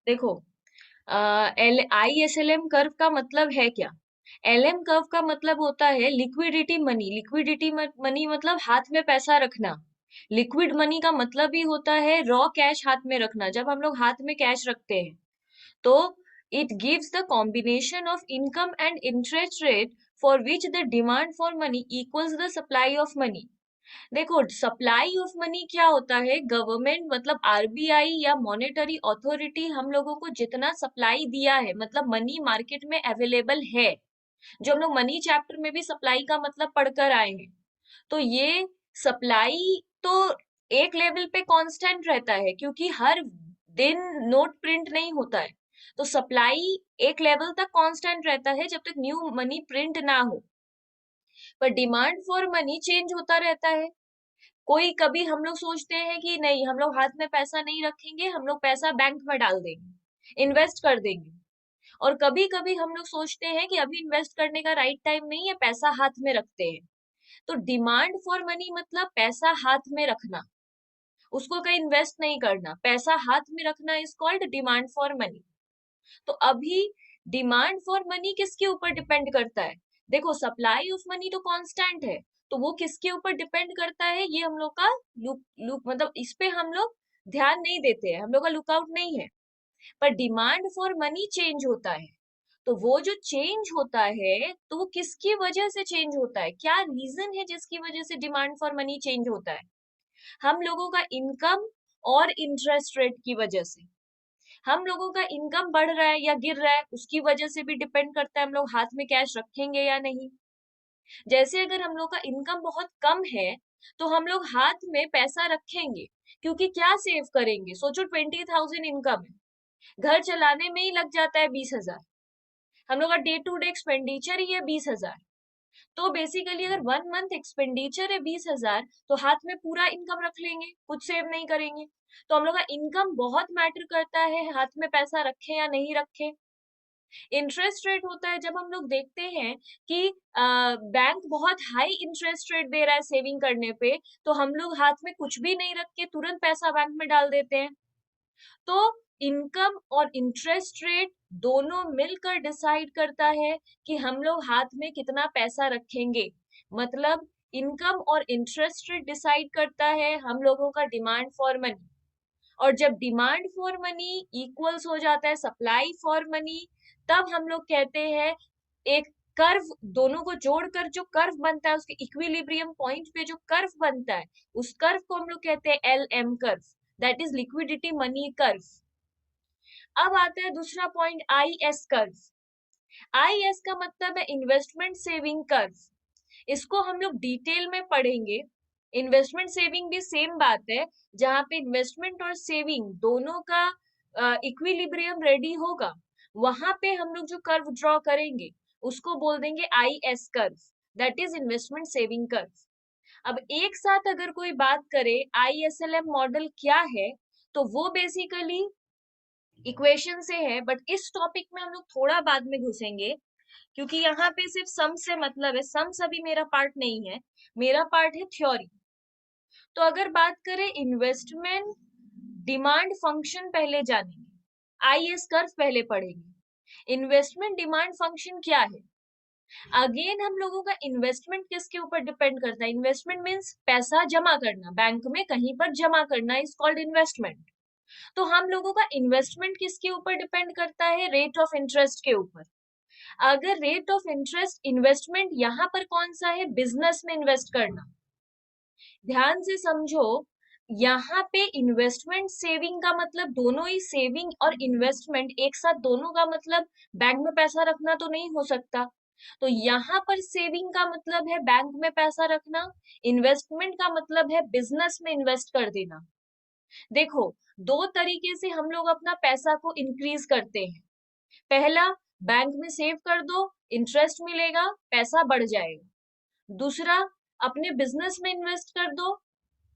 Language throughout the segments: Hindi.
देखो, ISLM कर्व का मतलब है क्या? LM कर्व का मतलब होता है लिक्विडिटी मनी। लिक्विडिटी मनी मतलब हाथ में पैसा रखना। लिक्विड मनी का मतलब ही होता है रॉ कैश हाथ में रखना। जब हम लोग हाथ में कैश रखते हैं तो it gives the combination of income and interest rate for which the demand for money equals the supply of money। देखो, सप्लाई ऑफ मनी क्या होता है? गवर्नमेंट मतलब RBI या मॉनेटरी अथॉरिटी हम लोगों को जितना सप्लाई दिया है, मतलब मनी मार्केट में अवेलेबल है, जो हम लोग मनी चैप्टर में भी सप्लाई का मतलब पढ़कर आए हैं। तो ये सप्लाई तो एक लेवल पे कांस्टेंट रहता है, क्योंकि हर दिन नोट प्रिंट नहीं होता है। तो सप्लाई एक लेवल तक कांस्टेंट रहता है जब तक न्यू मनी प्रिंट ना हो। पर डिमांड फॉर मनी चेंज होता रहता है। कोई कभी हम लोग सोचते हैं कि नहीं, हम लोग हाथ में पैसा नहीं रखेंगे, हम लोग पैसा बैंक में डाल देंगे, इन्वेस्ट कर देंगे। और कभी कभी हम लोग सोचते हैं कि अभी इन्वेस्ट करने का राइट टाइम नहीं है, पैसा हाथ में रखते हैं। तो डिमांड फॉर मनी मतलब पैसा हाथ में रखना, उसको कहीं इन्वेस्ट नहीं करना, पैसा हाथ में रखना is called demand for money. तो अभी डिमांड फॉर मनी किसके ऊपर डिपेंड करता है? देखो, सप्लाई ऑफ मनी तो कांस्टेंट है, तो वो किसके ऊपर डिपेंड करता है, ये हम लोग का लुक लुक मतलब इस पे हम लोग ध्यान नहीं देते हैं, हम लोग का लुकआउट नहीं है। पर डिमांड फॉर मनी चेंज होता है। तो वो जो चेंज होता है, तो वो किसकी वजह से चेंज होता है? क्या रीजन है जिसकी वजह से डिमांड फॉर मनी चेंज होता है? हम लोगों का इनकम और इंटरेस्ट रेट की वजह से। हम लोगों का इनकम बढ़ रहा है या गिर रहा है, उसकी वजह से भी डिपेंड करता है हम लोग हाथ में कैश रखेंगे या नहीं। जैसे अगर हम लोग का इनकम बहुत कम है, तो हम लोग हाथ में पैसा रखेंगे, क्योंकि क्या सेव करेंगे? सोचो, 20,000 इनकम है, घर चलाने में ही लग जाता है 20,000। हम लोग का डे टू डे एक्सपेंडिचर ही है 20,000। तो बेसिकली अगर 1 मंथ एक्सपेंडिचर है 20,000, तो हाथ में पूरा इनकम रख लेंगे, कुछ सेव नहीं करेंगे। तो हम लोग का इनकम बहुत मैटर करता है हाथ में पैसा रखे या नहीं रखे। इंटरेस्ट रेट होता है जब हम लोग देखते हैं कि बैंक बहुत हाई इंटरेस्ट रेट दे रहा है सेविंग करने पे, तो हम लोग हाथ में कुछ भी नहीं रख के तुरंत पैसा बैंक में डाल देते हैं। तो इनकम और इंटरेस्ट रेट दोनों मिलकर डिसाइड करता है कि हम लोग हाथ में कितना पैसा रखेंगे। मतलब इनकम और इंटरेस्ट रेट डिसाइड करता है हम लोगों का डिमांड फॉर मनी। और जब डिमांड फॉर मनी इक्वल्स हो जाता है सप्लाई फॉर मनी, तब हम लोग कहते हैं एक कर्व, दोनों को जोड़कर जो कर्व बनता है, उसके इक्विलिब्रियम पॉइंट पे जो कर्व बनता है, उस कर्व को हम लोग कहते हैं LM curve, that is liquidity money curve. अब आता है दूसरा पॉइंट, IS कर्व। IS का मतलब है इन्वेस्टमेंट सेविंग कर्व। इसको हम लोग डिटेल में पढ़ेंगे। इन्वेस्टमेंट सेविंग भी सेम बात है, जहां पे इन्वेस्टमेंट और सेविंग दोनों का इक्विलिब्रियम रेडी होगा, वहां पे हम लोग जो कर्व ड्रॉ करेंगे उसको बोल देंगे IS curve, that is investment saving curve. अब एक साथ अगर कोई बात करे ISLM मॉडल क्या है, तो वो बेसिकली इक्वेशन से है, बट इस टॉपिक में हम लोग थोड़ा बाद में घुसेंगे, क्योंकि यहाँ पे सिर्फ सम से मतलब है, सम अभी मेरा पार्ट नहीं है, मेरा पार्ट है थ्योरी। तो अगर बात करें इन्वेस्टमेंट डिमांड फंक्शन पहले जानेंगे, IS कर्व पहले पढ़ेंगे। इन्वेस्टमेंट डिमांड फंक्शन क्या है? अगेन हम लोगों का इन्वेस्टमेंट किसके ऊपर डिपेंड करता है? इन्वेस्टमेंट मीन्स पैसा जमा करना, बैंक में कहीं पर जमा करना इज कॉल्ड इन्वेस्टमेंट। तो हम लोगों का इन्वेस्टमेंट किसके ऊपर डिपेंड करता है? रेट ऑफ इंटरेस्ट के ऊपर। अगर रेट ऑफ इंटरेस्ट, इन्वेस्टमेंट यहाँ पर कौन सा है? बिजनेस में इन्वेस्ट करना। ध्यान से समझो, यहाँ पे इन्वेस्टमेंट सेविंग का मतलब दोनों ही, सेविंग और इन्वेस्टमेंट एक साथ, दोनों का मतलब बैंक में पैसा रखना तो नहीं हो सकता। तो यहाँ पर सेविंग का मतलब है बैंक में पैसा रखना, इन्वेस्टमेंट का मतलब है बिजनेस में इन्वेस्ट कर देना। देखो, दो तरीके से हम लोग अपना पैसा को इंक्रीज करते हैं। पहला, बैंक में सेव कर दो, इंटरेस्ट मिलेगा, पैसा बढ़ जाएगा। दूसरा, अपने बिजनेस में इन्वेस्ट कर दो,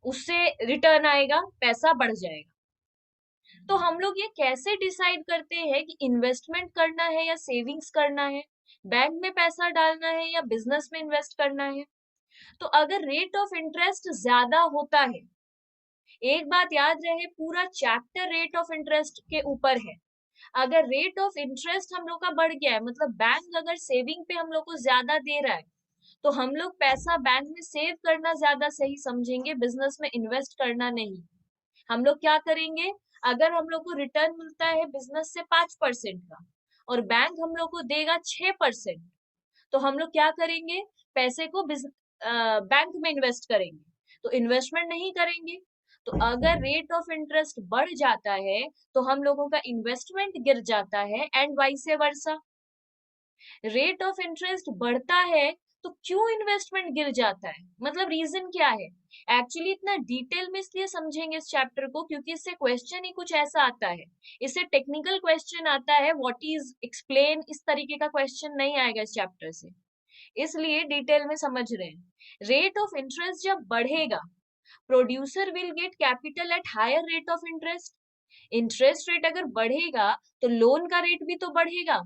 उससे रिटर्न आएगा, पैसा बढ़ जाएगा। तो हम लोग ये कैसे डिसाइड करते हैं कि इन्वेस्टमेंट करना है या सेविंग्स करना है, बैंक में पैसा डालना है या बिजनेस में इन्वेस्ट करना है? तो अगर रेट ऑफ इंटरेस्ट ज्यादा होता है, एक बात याद रहे, पूरा चैप्टर रेट ऑफ इंटरेस्ट के ऊपर है। अगर रेट ऑफ इंटरेस्ट हम लोग का बढ़ गया है, मतलब बैंक अगर सेविंग पे हम लोग को ज्यादा दे रहा है, तो हम लोग पैसा बैंक में सेव करना ज्यादा सही समझेंगे, बिजनेस में इन्वेस्ट करना नहीं। हम लोग क्या करेंगे, अगर हम लोग को रिटर्न मिलता है बिजनेस से 5% का और बैंक हम लोग को देगा 6%, तो हम लोग क्या करेंगे, पैसे को बैंक में इन्वेस्ट करेंगे, तो इन्वेस्टमेंट नहीं करेंगे। तो अगर रेट ऑफ इंटरेस्ट बढ़ जाता है तो हम लोगों का इन्वेस्टमेंट गिर जाता है, and vice versa. Rate of interest बढ़ता है तो क्यों इन्वेस्टमेंट गिर जाता है, मतलब रीजन क्या है। एक्चुअली इतना डिटेल में इसलिए समझेंगे इस चैप्टर को क्योंकि इससे क्वेश्चन ही कुछ ऐसा आता है, इससे टेक्निकल क्वेश्चन आता है, व्हाट इज एक्सप्लेन, इस तरीके का क्वेश्चन नहीं आएगा इस चैप्टर से, इसलिए डिटेल में समझ रहे हैं। रेट ऑफ इंटरेस्ट जब बढ़ेगा, producer will get capital at higher rate of interest. Interest rate अगर बढ़ेगा तो लोन का रेट भी तो बढ़ेगा,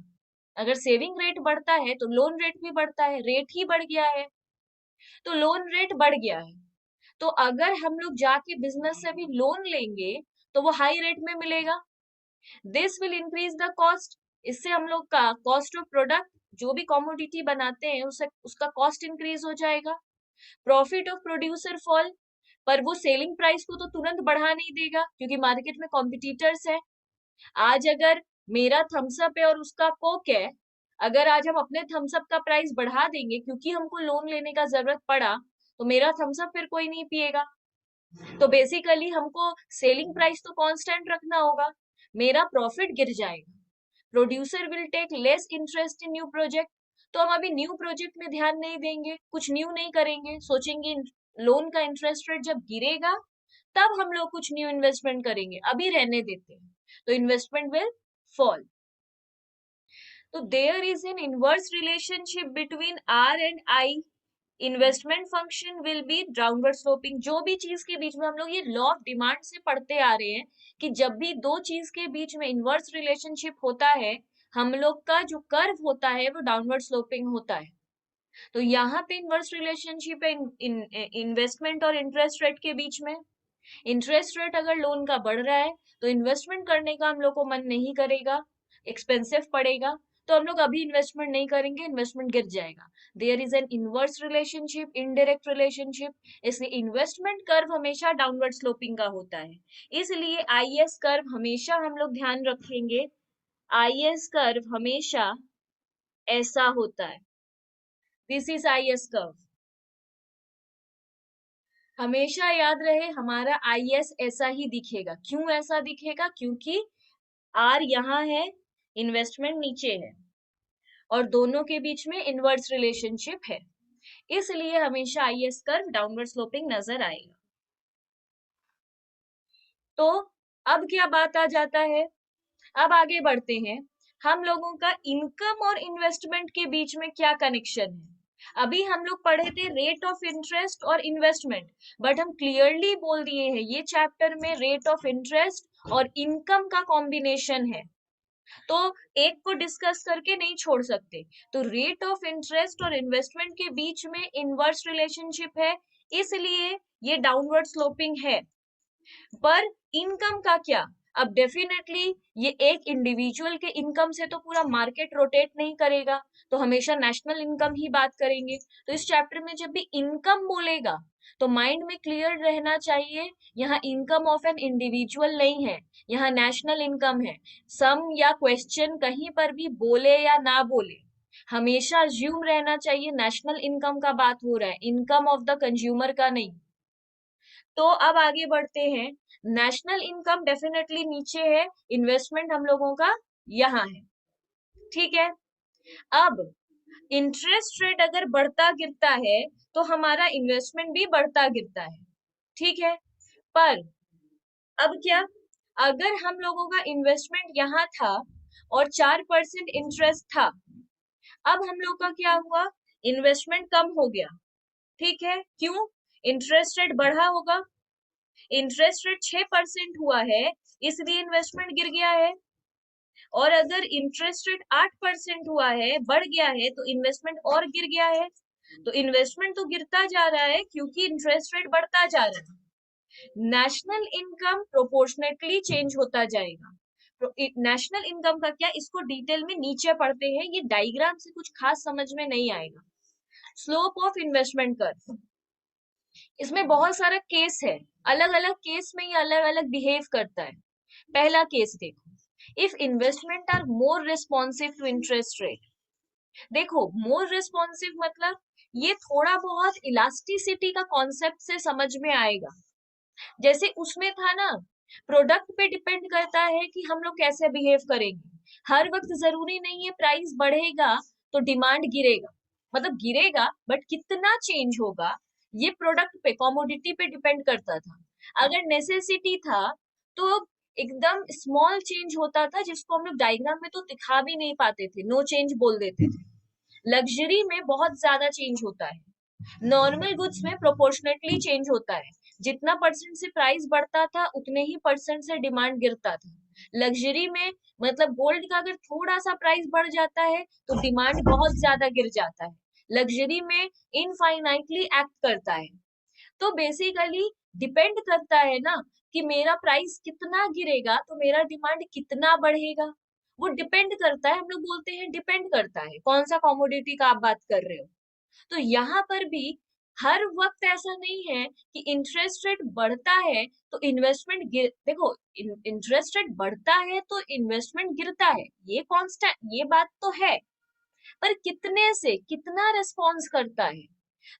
अगर सेविंग रेट बढ़ता है तो लोन रेट भी बढ़ता है, रेट ही बढ़ गया है, तो लोन रेट बढ़ गया है। तो अगर हम लोग जाके बिजनेस से भी लोन लेंगे तो वो हाई रेट में मिलेगा, this will increase the cost, इससे हम लोग का कॉस्ट ऑफ प्रोडक्ट, जो भी कॉमोडिटी बनाते हैं उसे उसका कॉस्ट इंक्रीज हो जाएगा। प्रॉफिट ऑफ प्रोड्यूसर फॉल, पर वो सेलिंग प्राइस को तो तुरंत बढ़ा नहीं देगा क्योंकि मार्केट में कॉम्पिटिटर्स है। आज अगर मेरा थम्स अप है और उसका कोक है, अगर आज हम अपने थम्स अप का प्राइस बढ़ा देंगे क्योंकि हमको लोन लेने का जरूरत पड़ा, तो मेरा थम्स अप फिर कोई नहीं पिएगा। तो बेसिकली हमको सेलिंग प्राइस तो कांस्टेंट रखना होगा, मेरा प्रॉफिट गिर जाएगा। Producer will take less interest in new project, तो हम अभी न्यू प्रोजेक्ट में ध्यान नहीं देंगे, कुछ न्यू नहीं करेंगे, सोचेंगे लोन का इंटरेस्ट रेट जब गिरेगा तब हम लोग कुछ न्यू इन्वेस्टमेंट करेंगे, अभी रहने देते हैं, तो इन्वेस्टमेंट विल फॉल। तो there is an inverse relationship between R and I, investment function will be downward sloping. जो भी चीज के बीच में हम लोग ये लॉ ऑफ डिमांड से पढ़ते आ रहे हैं कि जब भी दो चीज के बीच में इनवर्स रिलेशनशिप होता है, हम लोग का जो कर्व होता है वो डाउनवर्ड स्लोपिंग होता है। तो यहाँ पे इनवर्स रिलेशनशिप है इन्वेस्टमेंट और इंटरेस्ट रेट के बीच में। इंटरेस्ट रेट अगर लोन का बढ़ रहा है तो इन्वेस्टमेंट करने का हम लोग को मन नहीं करेगा, एक्सपेंसिव पड़ेगा, तो हम लोग अभी इन्वेस्टमेंट नहीं करेंगे, इन्वेस्टमेंट गिर जाएगा। There is an inverse relationship, indirect relationship, इसलिए इन्वेस्टमेंट कर्व हमेशा डाउनवर्ड स्लोपिंग का होता है। इसलिए आईएस कर्व हमेशा हम लोग ध्यान रखेंगे, आईएस कर्व हमेशा ऐसा होता है, दिस इज आईएस कर्व। हमेशा याद रहे हमारा आईएस ऐसा ही दिखेगा, क्यों ऐसा दिखेगा, क्योंकि आर यहाँ है, इन्वेस्टमेंट नीचे है, और दोनों के बीच में इनवर्स रिलेशनशिप है, इसलिए हमेशा आईएस कर्व डाउनवर्ड स्लोपिंग नजर आएगा। तो अब क्या बात आ जाता है, अब आगे बढ़ते हैं, हम लोगों का इनकम और इन्वेस्टमेंट के बीच में क्या कनेक्शन है। अभी हम लोग पढ़े थे रेट ऑफ इंटरेस्ट और इन्वेस्टमेंट, बट हम क्लियरली बोल दिए हैं ये चैप्टर में रेट ऑफ इंटरेस्ट और इनकम का कॉम्बिनेशन है, तो एक को डिस्कस करके नहीं छोड़ सकते। तो रेट ऑफ इंटरेस्ट और इन्वेस्टमेंट के बीच में इनवर्स रिलेशनशिप है, इसलिए ये डाउनवर्ड स्लोपिंग है। पर इनकम का क्या, अब डेफिनेटली ये एक इंडिविजुअल के इनकम से तो पूरा मार्केट रोटेट नहीं करेगा, तो हमेशा नेशनल इनकम ही बात करेंगे। तो इस चैप्टर में जब भी इनकम बोलेगा तो माइंड में क्लियर रहना चाहिए, यहाँ इनकम ऑफ एन इंडिविजुअल नहीं है, यहाँ नेशनल इनकम है। सम या क्वेश्चन कहीं पर भी बोले या ना बोले, हमेशा अज्यूम रहना चाहिए नेशनल इनकम का बात हो रहा है, इनकम ऑफ द कंज्यूमर का नहीं। तो अब आगे बढ़ते हैं, नेशनल इनकम डेफिनेटली नीचे है, इन्वेस्टमेंट हम लोगों का यहाँ है, ठीक है। अब इंटरेस्ट रेट अगर बढ़ता गिरता है तो हमारा इन्वेस्टमेंट भी बढ़ता गिरता है, ठीक है। पर अब क्या, अगर हम लोगों का इन्वेस्टमेंट यहाँ था और 4% इंटरेस्ट था, अब हम लोग का क्या हुआ, इन्वेस्टमेंट कम हो गया, ठीक है, क्यों, इंटरेस्ट रेट बढ़ा होगा, इंटरेस्ट रेट 6% हुआ है इसलिए इन्वेस्टमेंट गिर गया है, और अगर इंटरेस्ट रेट 8% हुआ है, बढ़ गया है, तो इन्वेस्टमेंट और गिर गया है। तो इन्वेस्टमेंट तो गिरता जा रहा है क्योंकि इंटरेस्ट रेट बढ़ता जा रहा है, नेशनल इनकम प्रोपोर्शनेटली चेंज होता जाएगा, नेशनल इनकम का क्या, इसको डिटेल में नीचे पढ़ते हैं, ये डायग्राम से कुछ खास समझ में नहीं आएगा। स्लोप ऑफ इन्वेस्टमेंट कर्व, इसमें बहुत सारा केस है, अलग अलग केस में ये अलग अलग बिहेव करता है। पहला केस देखो, if investment R more responsive to interest rate. देखो मोर रिस्पॉन्सिव मतलब ये थोड़ा बहुत इलास्टिसिटी का कॉन्सेप्ट से समझ में आएगा। जैसे उसमें था ना, प्रोडक्ट पे डिपेंड करता है कि हम लोग कैसे बिहेव करेंगे। हर वक्त जरूरी नहीं है प्राइस बढ़ेगा तो डिमांड गिरेगा, मतलब गिरेगा बट कितना चेंज होगा ये प्रोडक्ट पे, कमोडिटी पे डिपेंड करता था। अगर नेसेसिटी था तो एकदम स्मॉल चेंज होता था, जिसको हम लोग डायग्राम में तो दिखा भी नहीं पाते थे, नो चेंज बोल देते थे। लग्जरी में बहुत ज्यादा चेंज होता है, नॉर्मल गुड्स में प्रोपोर्शनेटली चेंज होता है, जितना परसेंट से प्राइस बढ़ता था उतने ही परसेंट से डिमांड गिरता था। लग्जरी में मतलब गोल्ड का अगर थोड़ा सा प्राइस बढ़ जाता है तो डिमांड बहुत ज्यादा गिर जाता है। लग्जरी में इनफाइनाइटली एक्ट करता है। तो बेसिकली डिपेंड करता है ना कि मेरा प्राइस कितना गिरेगा तो मेरा डिमांड कितना बढ़ेगा। वो डिपेंड करता है, हम लोग बोलते हैं डिपेंड करता है, कौन सा कॉमोडिटी का आप बात कर रहे हो। तो यहाँ पर भी हर वक्त ऐसा नहीं है कि इंटरेस्ट रेट बढ़ता है तो इन्वेस्टमेंट गिर, देखो इंटरेस्ट रेट बढ़ता है तो इन्वेस्टमेंट गिरता है, ये कांस्टेंट, ये बात तो है। पर कितने से कितना रिस्पॉन्स करता है,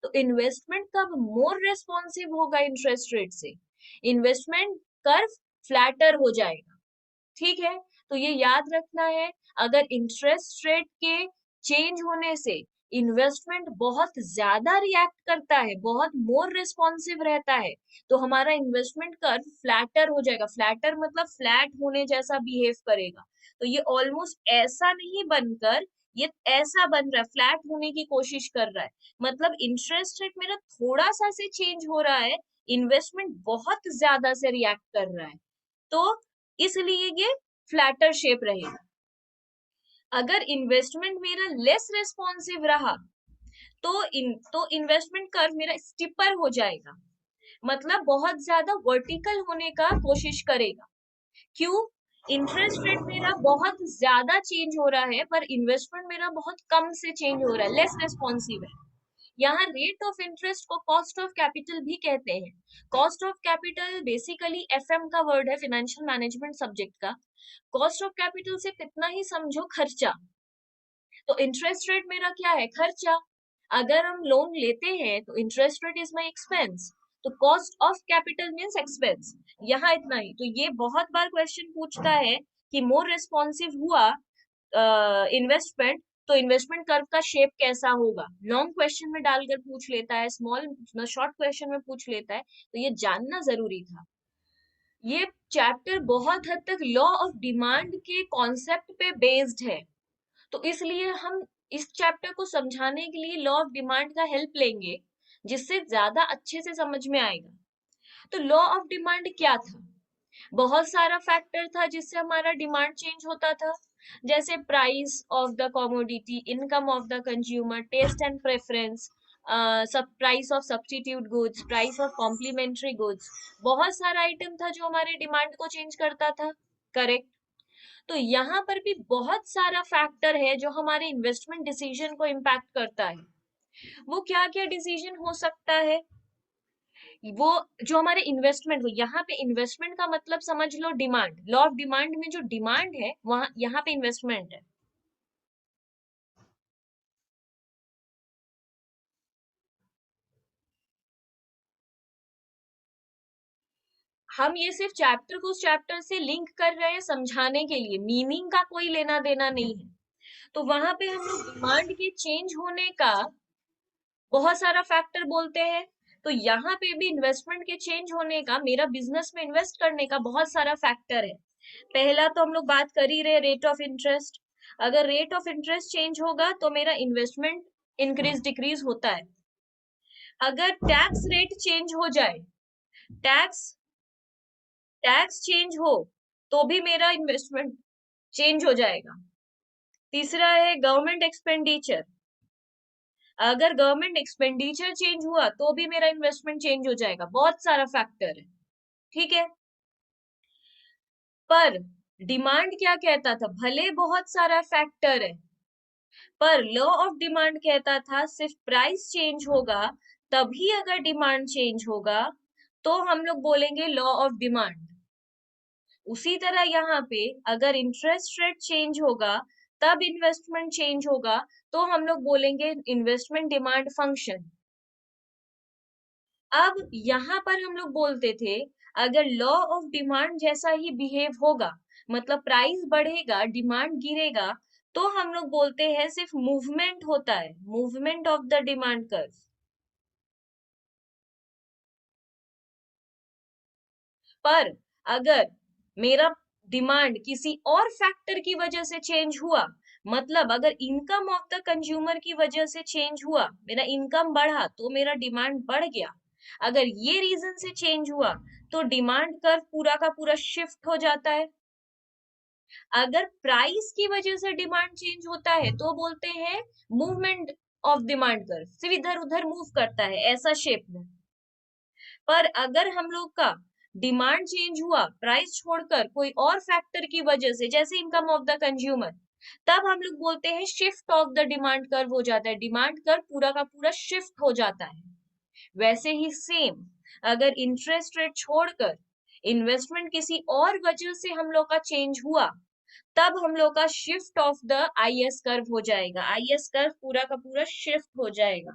तो इन्वेस्टमेंट कब मोर रेस्पॉन्सिव होगा इंटरेस्ट रेट से, इन्वेस्टमेंट कर्व फ्लैटर हो जाएगा। ठीक है, तो ये याद रखना है। अगर इंटरेस्ट रेट के चेंज होने से इन्वेस्टमेंट बहुत ज्यादा रिएक्ट करता है, बहुत मोर रिस्पॉन्सिव रहता है, तो हमारा इन्वेस्टमेंट कर्व फ्लैटर हो जाएगा। फ्लैटर मतलब फ्लैट होने जैसा बिहेव करेगा। तो ये ऑलमोस्ट ऐसा नहीं बनकर ये ऐसा बन रहा है, फ्लैट होने की कोशिश कर रहा है। मतलब इंटरेस्ट रेट मेरा थोड़ा सा से चेंज हो रहा है, इन्वेस्टमेंट बहुत ज्यादा से रिएक्ट कर रहा है, तो इसलिए ये फ्लैटर शेप रहेगा। अगर इन्वेस्टमेंट मेरा लेस रेस्पॉन्सिव रहा तो इन्वेस्टमेंट कर्व मेरा स्टिपर हो जाएगा, मतलब बहुत ज्यादा वर्टिकल होने का कोशिश करेगा। क्यों? इंटरेस्ट रेट मेरा बहुत ज्यादा चेंज हो रहा है पर इन्वेस्टमेंट मेरा बहुत कम से चेंज हो रहा है, लेस रेस्पॉन्सिव है। यहाँ रेट ऑफ इंटरेस्ट को कॉस्ट ऑफ कैपिटल भी कहते हैं। Cost of capital basically FM का वर्ड है, फाइनेंशियल मैनेजमेंट सब्जेक्ट का। कॉस्ट ऑफ कैपिटल से कितना ही समझो खर्चा, तो इंटरेस्ट रेट मेरा क्या है, खर्चा। अगर हम लोन लेते हैं तो interest rate is my expense, तो cost of capital means expense. यहाँ इतना ही। तो ये बहुत बार क्वेश्चन पूछता है कि मोर रिस्पॉन्सिव हुआ इन्वेस्टमेंट तो इन्वेस्टमेंट कर्व का शेप कैसा होगा, लॉन्ग क्वेश्चन में डालकर पूछ लेता है, स्मॉल शॉर्ट क्वेश्चन में पूछ लेता है, तो ये जानना जरूरी था। ये चैप्टर बहुत हद तक लॉ ऑफ डिमांड के कॉन्सेप्ट पे बेस्ड है, तो इसलिए हम इस चैप्टर को समझाने के लिए लॉ ऑफ डिमांड का हेल्प लेंगे, जिससे ज्यादा अच्छे से समझ में आएगा। तो लॉ ऑफ डिमांड क्या था? बहुत सारा फैक्टर था जिससे हमारा डिमांड चेंज होता था, जैसे price of the commodity, income of the consumer, taste and preference, सब price of substitute goods, price of complementary goods. बहुत सारा आइटम था जो हमारे डिमांड को चेंज करता था, करेक्ट। तो यहाँ पर भी बहुत सारा फैक्टर है जो हमारे इन्वेस्टमेंट डिसीजन को इम्पैक्ट करता है। वो क्या क्या डिसीजन हो सकता है, वो जो हमारे इन्वेस्टमेंट, यहाँ पे इन्वेस्टमेंट का मतलब समझ लो डिमांड, लॉ ऑफ डिमांड में जो डिमांड है वहां यहाँ पे इन्वेस्टमेंट है। हम ये सिर्फ चैप्टर को उस चैप्टर से लिंक कर रहे हैं समझाने के लिए, मीनिंग का कोई लेना देना नहीं है। तो वहां पे हम लोग डिमांड के चेंज होने का बहुत सारा फैक्टर बोलते हैं, तो यहाँ पे भी इन्वेस्टमेंट के चेंज होने का, मेरा बिजनेस में इन्वेस्ट करने का बहुत सारा फैक्टर है। पहला तो हम लोग बात कर ही रहे, रेट ऑफ इंटरेस्ट। अगर रेट ऑफ इंटरेस्ट चेंज होगा तो मेरा इन्वेस्टमेंट इंक्रीज डिक्रीज होता है। अगर टैक्स रेट चेंज हो जाए, टैक्स टैक्स चेंज हो तो भी मेरा इन्वेस्टमेंट चेंज हो जाएगा। तीसरा है गवर्नमेंट एक्सपेंडिचर, अगर गवर्नमेंट एक्सपेंडिचर चेंज हुआ तो भी मेरा इन्वेस्टमेंट चेंज हो जाएगा। बहुत सारा फैक्टर है, ठीक है। पर डिमांड क्या कहता था, भले बहुत सारा फैक्टर है, पर लॉ ऑफ डिमांड कहता था सिर्फ प्राइस चेंज होगा तभी अगर डिमांड चेंज होगा तो हम लोग बोलेंगे लॉ ऑफ डिमांड। उसी तरह यहाँ पे अगर इंटरेस्ट रेट चेंज होगा तब इन्वेस्टमेंट चेंज होगा, तो हम लोग बोलेंगे इन्वेस्टमेंट डिमांड फंक्शन। अब यहाँ पर हम लोग बोलते थे अगर लॉ ऑफ डिमांड जैसा ही बिहेव होगा, मतलब प्राइस बढ़ेगा डिमांड गिरेगा, तो हम लोग बोलते हैं सिर्फ मूवमेंट होता है, movement of the demand curve. पर अगर मेरा डिमांड किसी और फैक्टर की वजह से चेंज हुआ, मतलब अगर इनकम ऑफ द कंज्यूमर की वजह से चेंज हुआ, मेरा इनकम बढ़ा तो मेरा डिमांड बढ़ गया, अगर ये रीजन से चेंज हुआ तो डिमांड कर्व पूरा का पूरा शिफ्ट हो जाता है। अगर प्राइस की वजह से डिमांड चेंज होता है तो बोलते हैं मूवमेंट ऑफ डिमांड कर्व, सिर्फ इधर उधर मूव करता है ऐसा शेप में। पर अगर हम लोग का डिमांड चेंज हुआ प्राइस छोड़कर कोई और फैक्टर की वजह से, जैसे इनकम ऑफ द कंज्यूमर, तब हम लोग बोलते हैं shift of the demand curve हो जाता है, डिमांड कर्व पूरा का पूरा शिफ्ट हो जाता है। वैसे ही सेम अगर इंटरेस्ट रेट छोड़कर इन्वेस्टमेंट किसी और वजह से हम लोग का चेंज हुआ, तब हम लोग का shift of the IS curve हो जाएगा, आईएस कर्व पूरा का पूरा शिफ्ट हो जाएगा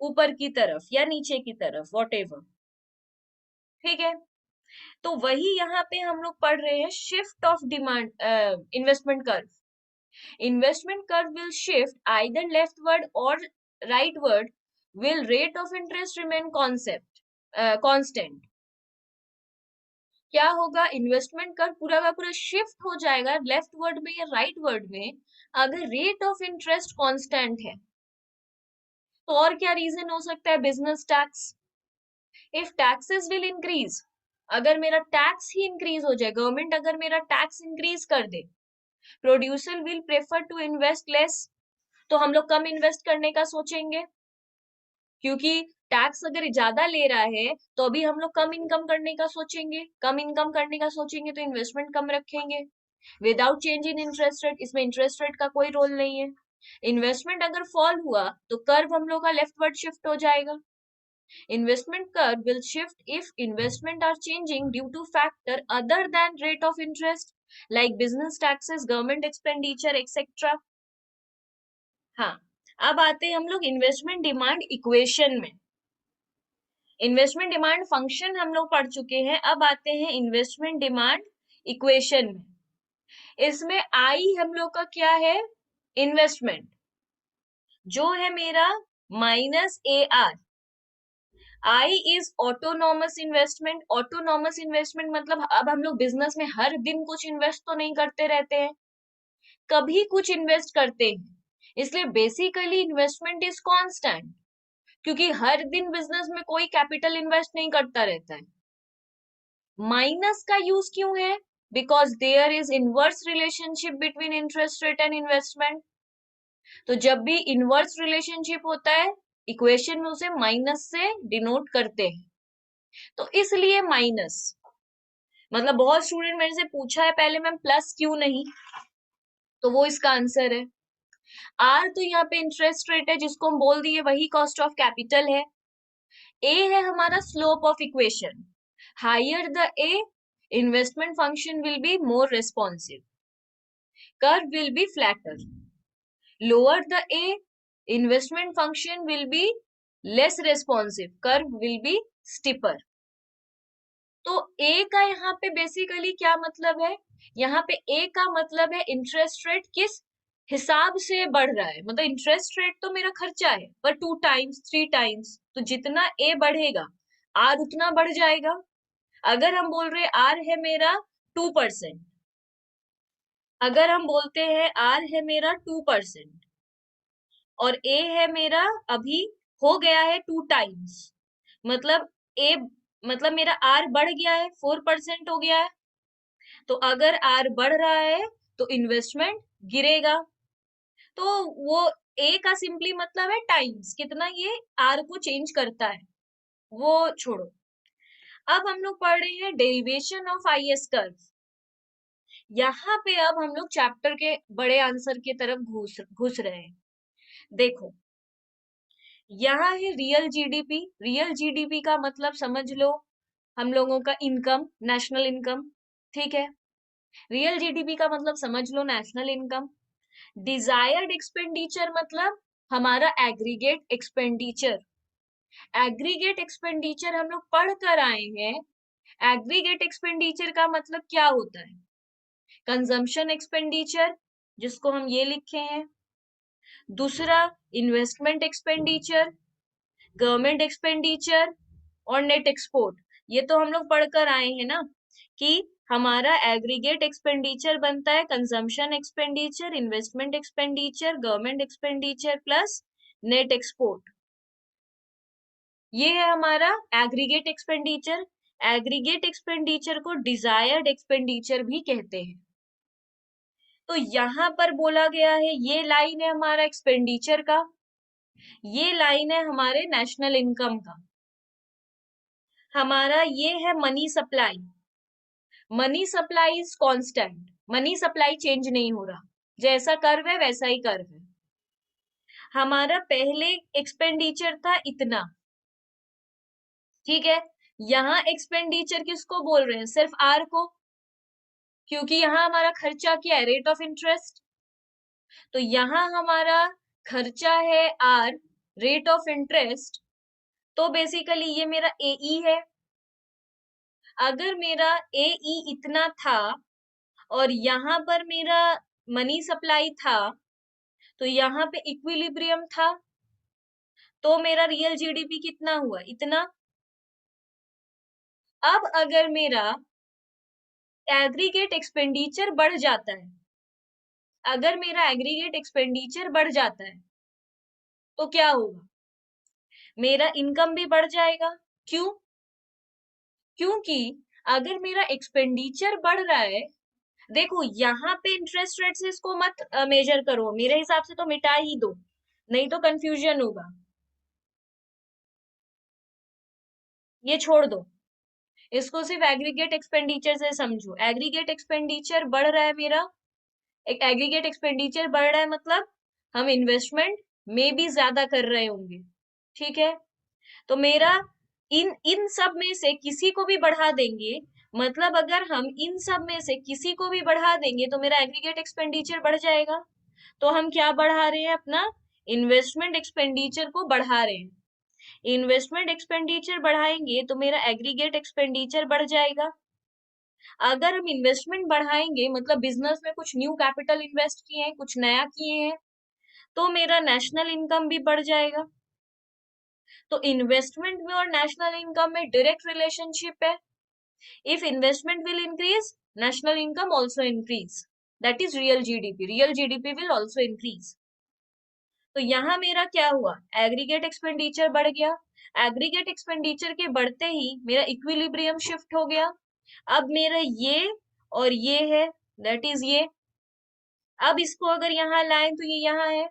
ऊपर की तरफ या नीचे की तरफ, वॉट एवर। ठीक है, तो वही यहाँ पे हम लोग पढ़ रहे हैं shift of demand investment curve. Investment curve will shift either leftward और rightward, will rate of interest remain concept constant। क्या होगा, इन्वेस्टमेंट कर्व पूरा का पूरा शिफ्ट हो जाएगा लेफ्ट वर्ड में या राइट वर्ड में अगर रेट ऑफ इंटरेस्ट कांस्टेंट है। तो और क्या रीजन हो सकता है, business tax, if taxes will increase, अगर मेरा टैक्स ही इंक्रीज हो जाए, गवर्नमेंट अगर मेरा टैक्स इंक्रीज कर दे, producer will prefer to invest less, तो हम लोग कम इन्वेस्ट करने का सोचेंगे, क्योंकि टैक्स अगर ज्यादा ले रहा है तो अभी हम लोग कम इनकम करने का सोचेंगे, कम इनकम करने का सोचेंगे तो इन्वेस्टमेंट कम रखेंगे without change in interest rate, इसमें इंटरेस्ट रेट का कोई रोल नहीं है। इन्वेस्टमेंट अगर फॉल हुआ तो कर्व हम लोग का लेफ्टवर्ड शिफ्ट हो जाएगा। Investment curve will shift if investment R changing due to factor other than rate of interest like business taxes, government expenditure etcetera. हाँ, अब आते हैं हम लोग इन्वेस्टमेंट डिमांड इक्वेशन में। इन्वेस्टमेंट डिमांड फंक्शन हम लोग पढ़ चुके हैं, अब आते हैं इन्वेस्टमेंट डिमांड इक्वेशन में। इसमें आई हम लोग का क्या है, इन्वेस्टमेंट, जो है मेरा minus A R. I is autonomous investment, autonomous investment मतलब अब हम लोग बिजनेस में हर दिन कुछ इन्वेस्ट तो नहीं करते रहते हैं, कभी कुछ इन्वेस्ट करते हैं, इसलिए बेसिकली इन्वेस्टमेंट इज कांस्टेंट, क्योंकि हर दिन बिजनेस में कोई कैपिटल इन्वेस्ट नहीं करता रहता है। माइनस का यूज क्यों है, because there is inverse relationship between interest rate and investment. तो जब भी इनवर्स रिलेशनशिप होता है इक्वेशन में उसे माइनस से डिनोट करते हैं, तो इसलिए माइनस। मतलब बहुत स्टूडेंट मेरे से पूछा है पहले, मैम प्लस क्यों नहीं, तो वो इसका आंसर है। आर तो यहाँ पे इंटरेस्ट रेट है जिसको हम बोल दिए वही कॉस्ट ऑफ कैपिटल है। ए है हमारा slope of equation, higher the A investment function will be more responsive, curve will be flatter, lower the a investment function will be less responsive, curve will be steeper। तो a का यहाँ पे बेसिकली क्या मतलब है, यहाँ पे a का मतलब है इंटरेस्ट रेट किस हिसाब से बढ़ रहा है, मतलब इंटरेस्ट रेट तो मेरा खर्चा है पर 2 टाइम्स 3 टाइम्स, तो जितना a बढ़ेगा r उतना बढ़ जाएगा। अगर हम बोल रहे r है मेरा 2%, अगर हम बोलते हैं r है मेरा 2% और ए है मेरा अभी हो गया है 2 टाइम्स, मतलब ए, मतलब मेरा आर बढ़ गया है 4% हो गया है, तो अगर आर बढ़ रहा है तो इन्वेस्टमेंट गिरेगा। तो वो ए का सिंपली मतलब है टाइम्स, कितना ये आर को चेंज करता है, वो छोड़ो। अब हम लोग पढ़ रहे हैं डेरिवेशन ऑफ आईएस कर्व। यहाँ पे अब हम लोग चैप्टर के बड़े आंसर की तरफ घुस घुस रहे हैं। देखो, यहाँ है रियल जीडीपी। रियल जीडीपी का मतलब समझ लो हम लोगों का इनकम, नेशनल इनकम। ठीक है, रियल जीडीपी का मतलब समझ लो नेशनल इनकम। डिजायर्ड एक्सपेंडिचर मतलब हमारा एग्रीगेट एक्सपेंडिचर। एग्रीगेट एक्सपेंडिचर हम लोग पढ़ कर आए हैं। एग्रीगेट एक्सपेंडिचर का मतलब क्या होता है? कंजम्पशन एक्सपेंडिचर, जिसको हम ये लिखे हैं। दूसरा इन्वेस्टमेंट एक्सपेंडिचर, गवर्नमेंट एक्सपेंडिचर और नेट एक्सपोर्ट। ये तो हम लोग पढ़कर आए हैं ना कि हमारा एग्रीगेट एक्सपेंडिचर बनता है consumption expenditure, investment expenditure, government expenditure plus net export. ये है हमारा एग्रीगेट एक्सपेंडिचर। एग्रीगेट एक्सपेंडिचर को डिजायर्ड एक्सपेंडिचर भी कहते हैं। तो यहां पर बोला गया है, ये लाइन है हमारा एक्सपेंडिचर का, ये लाइन है हमारे नेशनल इनकम का। हमारा ये है money supply. Money supply is constant, money supply change नहीं हो रहा, जैसा कर्व है वैसा ही कर्व है। हमारा पहले एक्सपेंडिचर था इतना, ठीक है। यहाँ एक्सपेंडिचर किसको बोल रहे हैं? सिर्फ आर को, क्योंकि यहाँ हमारा खर्चा क्या है? Rate of interest. तो यहाँ हमारा खर्चा है आर, रेट ऑफ इंटरेस्ट। तो बेसिकली ये मेरा एई है। अगर मेरा एई इतना था और यहाँ पर मेरा मनी सप्लाई था, तो यहाँ पे इक्विलिब्रियम था, तो मेरा रियल जीडीपी कितना हुआ? इतना। अब अगर मेरा एग्रीगेट एक्सपेंडिचर बढ़ जाता है, अगर मेरा एग्रीगेट एक्सपेंडिचर बढ़ जाता है तो क्या होगा? मेरा इनकम भी बढ़ जाएगा। क्यों? क्योंकि अगर मेरा एक्सपेंडिचर बढ़ रहा है, देखो यहाँ पे इंटरेस्ट रेट से इसको मत मेजर करो, मेरे हिसाब से तो मिटा ही दो, नहीं तो कंफ्यूजन होगा। ये छोड़ दो, इसको सिर्फ एग्रीगेट एक्सपेंडिचर से समझो। एग्रीगेट एक्सपेंडिचर बढ़ रहा है मेरा, एक एग्रीगेट एक्सपेंडिचर बढ़ रहा है मतलब हम इन्वेस्टमेंट में भी ज्यादा कर रहे होंगे, ठीक है। तो मेरा इन इन सब में से किसी को भी बढ़ा देंगे, मतलब अगर हम इन सब में से किसी को भी बढ़ा देंगे तो मेरा एग्रीगेट एक्सपेंडिचर बढ़ जाएगा। तो हम क्या बढ़ा रहे हैं? अपना इन्वेस्टमेंट एक्सपेंडिचर को बढ़ा रहे हैं। इन्वेस्टमेंट एक्सपेंडिचर बढ़ाएंगे तो मेरा एग्रीगेट एक्सपेंडिचर बढ़ जाएगा। अगर हम इन्वेस्टमेंट बढ़ाएंगे मतलब बिजनेस में कुछ न्यू कैपिटल इन्वेस्ट किए हैं, कुछ नया किए हैं, तो मेरा नेशनल इनकम भी बढ़ जाएगा। तो इन्वेस्टमेंट में और नेशनल इनकम में डायरेक्ट रिलेशनशिप है। If investment will increase, national income also increase, that is real GDP, real GDP will also increase। तो यहाँ मेरा क्या हुआ? एग्रीगेट एक्सपेंडिचर बढ़ गया। एग्रीगेट एक्सपेंडिचर के बढ़ते ही मेरा इक्विलिब्रियम शिफ्ट हो गया। अब मेरा ये और ये है, दैट इज ये। अब इसको अगर यहाँ लाएं तो ये यहाँ है।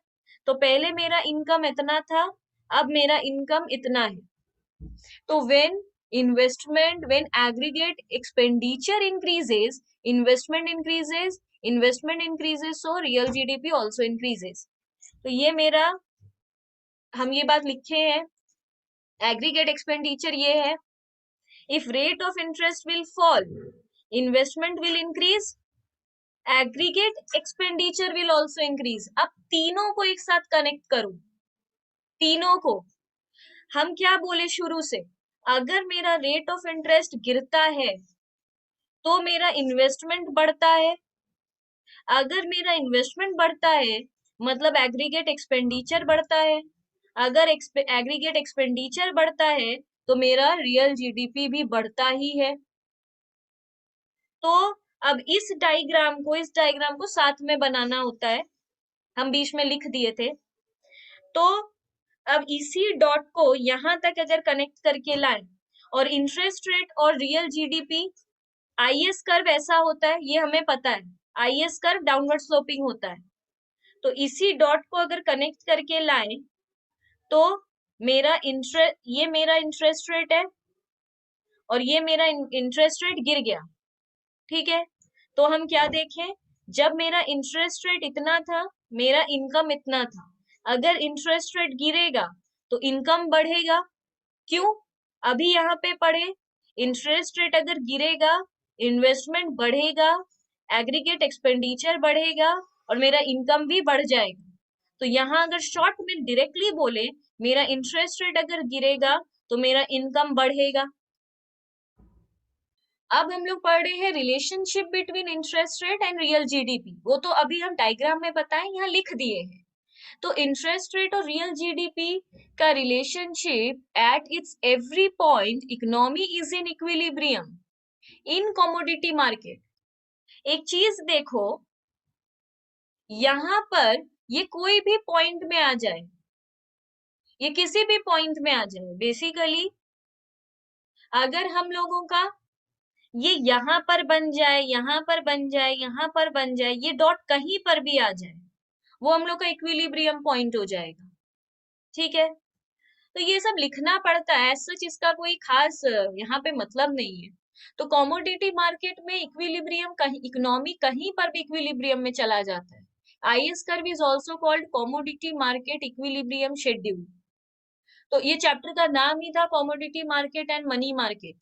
तो पहले मेरा इनकम इतना था, अब मेरा इनकम इतना है। तो when aggregate expenditure increases, investment increases, so real GDP also increases। तो ये मेरा, हम ये बात लिखे हैं, एग्रीगेट एक्सपेंडिचर ये है। If rate of interest will fall, investment will increase, aggregate expenditure will also increase. अब तीनों को एक साथ कनेक्ट करो, तीनों को। हम क्या बोले शुरू से? अगर मेरा रेट ऑफ इंटरेस्ट गिरता है तो मेरा इन्वेस्टमेंट बढ़ता है। अगर मेरा इन्वेस्टमेंट बढ़ता है मतलब एग्रीगेट एक्सपेंडिचर बढ़ता है। अगर एग्रीगेट एक्सपेंडिचर बढ़ता है तो मेरा रियल जीडीपी भी बढ़ता ही है। तो अब इस डायग्राम को साथ में बनाना होता है, हम बीच में लिख दिए थे। तो अब इसी डॉट को यहां तक अगर कनेक्ट करके लाए, और इंटरेस्ट रेट और रियल जीडीपी, आईएस कर्व ऐसा होता है, ये हमें पता है, आईएस कर्व डाउनवर्ड स्लोपिंग होता है। तो इसी डॉट को अगर कनेक्ट करके लाए तो ये मेरा इंटरेस्ट रेट है और ये मेरा इंटरेस्ट रेट गिर गया, ठीक है। तो हम क्या देखें, जब मेरा इंटरेस्ट रेट इतना था, मेरा इनकम इतना था। अगर इंटरेस्ट रेट गिरेगा तो इनकम बढ़ेगा। क्यों? अभी यहाँ पे पढ़े, इंटरेस्ट रेट अगर गिरेगा, इन्वेस्टमेंट बढ़ेगा, एग्रीगेट एक्सपेंडिचर बढ़ेगा और मेरा इनकम भी बढ़ जाएगा। तो यहाँ अगर शॉर्ट में डायरेक्टली बोले, मेरा इंटरेस्ट रेट अगर गिरेगा तो मेरा इनकम बढ़ेगा। अब हम लोग पढ़ रहे हैं relationship between interest rate and real GDP. वो तो अभी हम डायग्राम में बताएं, यहाँ लिख दिए हैं। तो इंटरेस्ट रेट और रियल जीडीपी का relationship, at its every point economy is in equilibrium in commodity market. एक चीज देखो, यहाँ पर ये कोई भी पॉइंट में आ जाए, ये किसी भी पॉइंट में आ जाए, बेसिकली अगर हम लोगों का ये यहाँ पर बन जाए, यहाँ पर बन जाए, यहाँ पर बन जाए, ये डॉट कहीं पर भी आ जाए, वो हम लोग का इक्विलिब्रियम पॉइंट हो जाएगा। ठीक है, तो ये सब लिखना पड़ता है, सच इसका कोई खास यहाँ पे मतलब नहीं है। तो कमोडिटी मार्केट में इक्विलिब्रियम कहीं, इकोनॉमी कहीं पर भी इक्विलिब्रियम में चला जाता है। IS curve is also called commodity market equilibrium schedule. तो ये चैप्टर का नाम ही था commodity market and money market.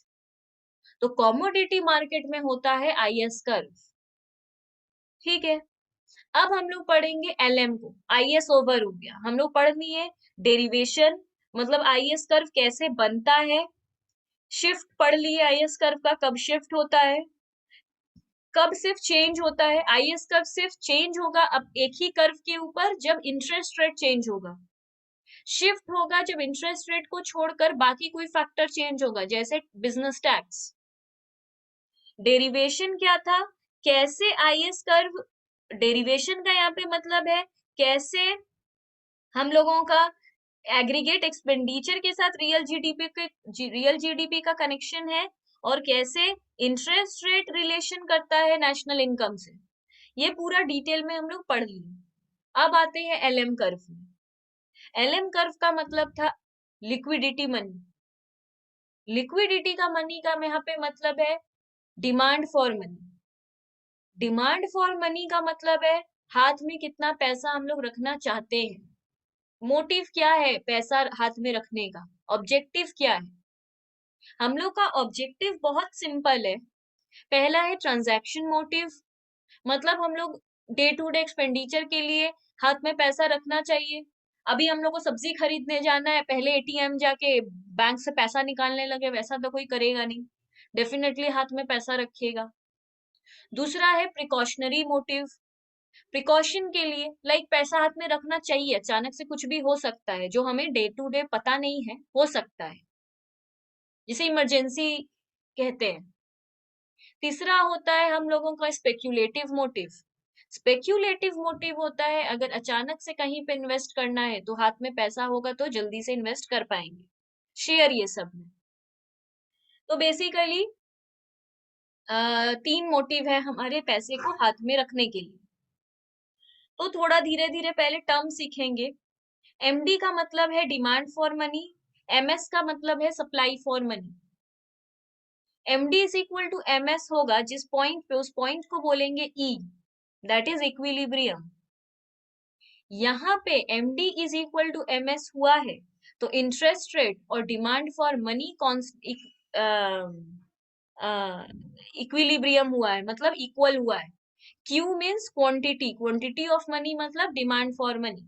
तो कमोडिटी मार्केट में होता है आईएस कर्व। ठीक है, अब हम लोग पढ़ेंगे एलएम को। आईएस ओवर हो गया, हम लोग पढ़ लिए डेरिवेशन, मतलब आईएस कर्व कैसे बनता है। शिफ्ट पढ़ लिए आईएस कर्व का, कब शिफ्ट होता है, कब सिर्फ चेंज होता है। आईएस कर्व सिर्फ चेंज होगा अब एक ही कर्व के ऊपर, जब इंटरेस्ट रेट चेंज होगा। शिफ्ट होगा जब इंटरेस्ट रेट को छोड़कर बाकी कोई फैक्टर चेंज होगा, जैसे बिजनेस टैक्स। डेरिवेशन क्या था, कैसे आईएस कर्व, डेरिवेशन का यहाँ पे मतलब है कैसे हम लोगों का एग्रीगेट एक्सपेंडिचर के साथ रियल जीडीपी का कनेक्शन है, और कैसे इंटरेस्ट रेट रिलेशन करता है नेशनल इनकम से। ये पूरा डिटेल में हम लोग पढ़ लिए। अब आते हैं एलएम कर्व में। एलएम कर्व का मतलब था लिक्विडिटी मनी। लिक्विडिटी का मनी का यहाँ पे मतलब है demand for money. Demand for money का मतलब है हाथ में कितना पैसा हम लोग रखना चाहते हैं। मोटिव क्या है पैसा हाथ में रखने का, ऑब्जेक्टिव क्या है। हम लोग का ऑब्जेक्टिव बहुत सिंपल है। पहला है ट्रांजैक्शन मोटिव, मतलब हम लोग डे टू डे एक्सपेंडिचर के लिए हाथ में पैसा रखना चाहिए। अभी हम लोग को सब्जी खरीदने जाना है, पहले एटीएम जाके बैंक से पैसा निकालने लगे, वैसा तो कोई करेगा नहीं, डेफिनेटली हाथ में पैसा रखेगा। दूसरा है प्रिकॉशनरी मोटिव, प्रिकॉशन के लिए, लाइक पैसा हाथ में रखना चाहिए, अचानक से कुछ भी हो सकता है जो हमें डे टू डे पता नहीं है, हो सकता है, जिसे इमरजेंसी कहते हैं। तीसरा होता है हम लोगों का स्पेक्यूलेटिव मोटिव। स्पेक्यूलेटिव मोटिव होता है अगर अचानक से कहीं पे इन्वेस्ट करना है तो हाथ में पैसा होगा तो जल्दी से इन्वेस्ट कर पाएंगे, शेयर ये सब में। तो बेसिकली तीन मोटिव है हमारे पैसे को हाथ में रखने के लिए। तो थोड़ा धीरे धीरे पहले टर्म सीखेंगे। एमडी का मतलब है डिमांड फॉर मनी, एमएस का मतलब है supply for money. MD is equal to MS होगा जिस पॉइंट पे, उस पॉइंट को बोलेंगे ई, दैट इज इक्विलिब्रियम। यहाँ पे MD is equal to MS हुआ है तो इंटरेस्ट रेट और डिमांड फॉर मनी इक्विलिब्रियम हुआ है, मतलब इक्वल हुआ है। Q means quantity, quantity of money मतलब डिमांड फॉर मनी।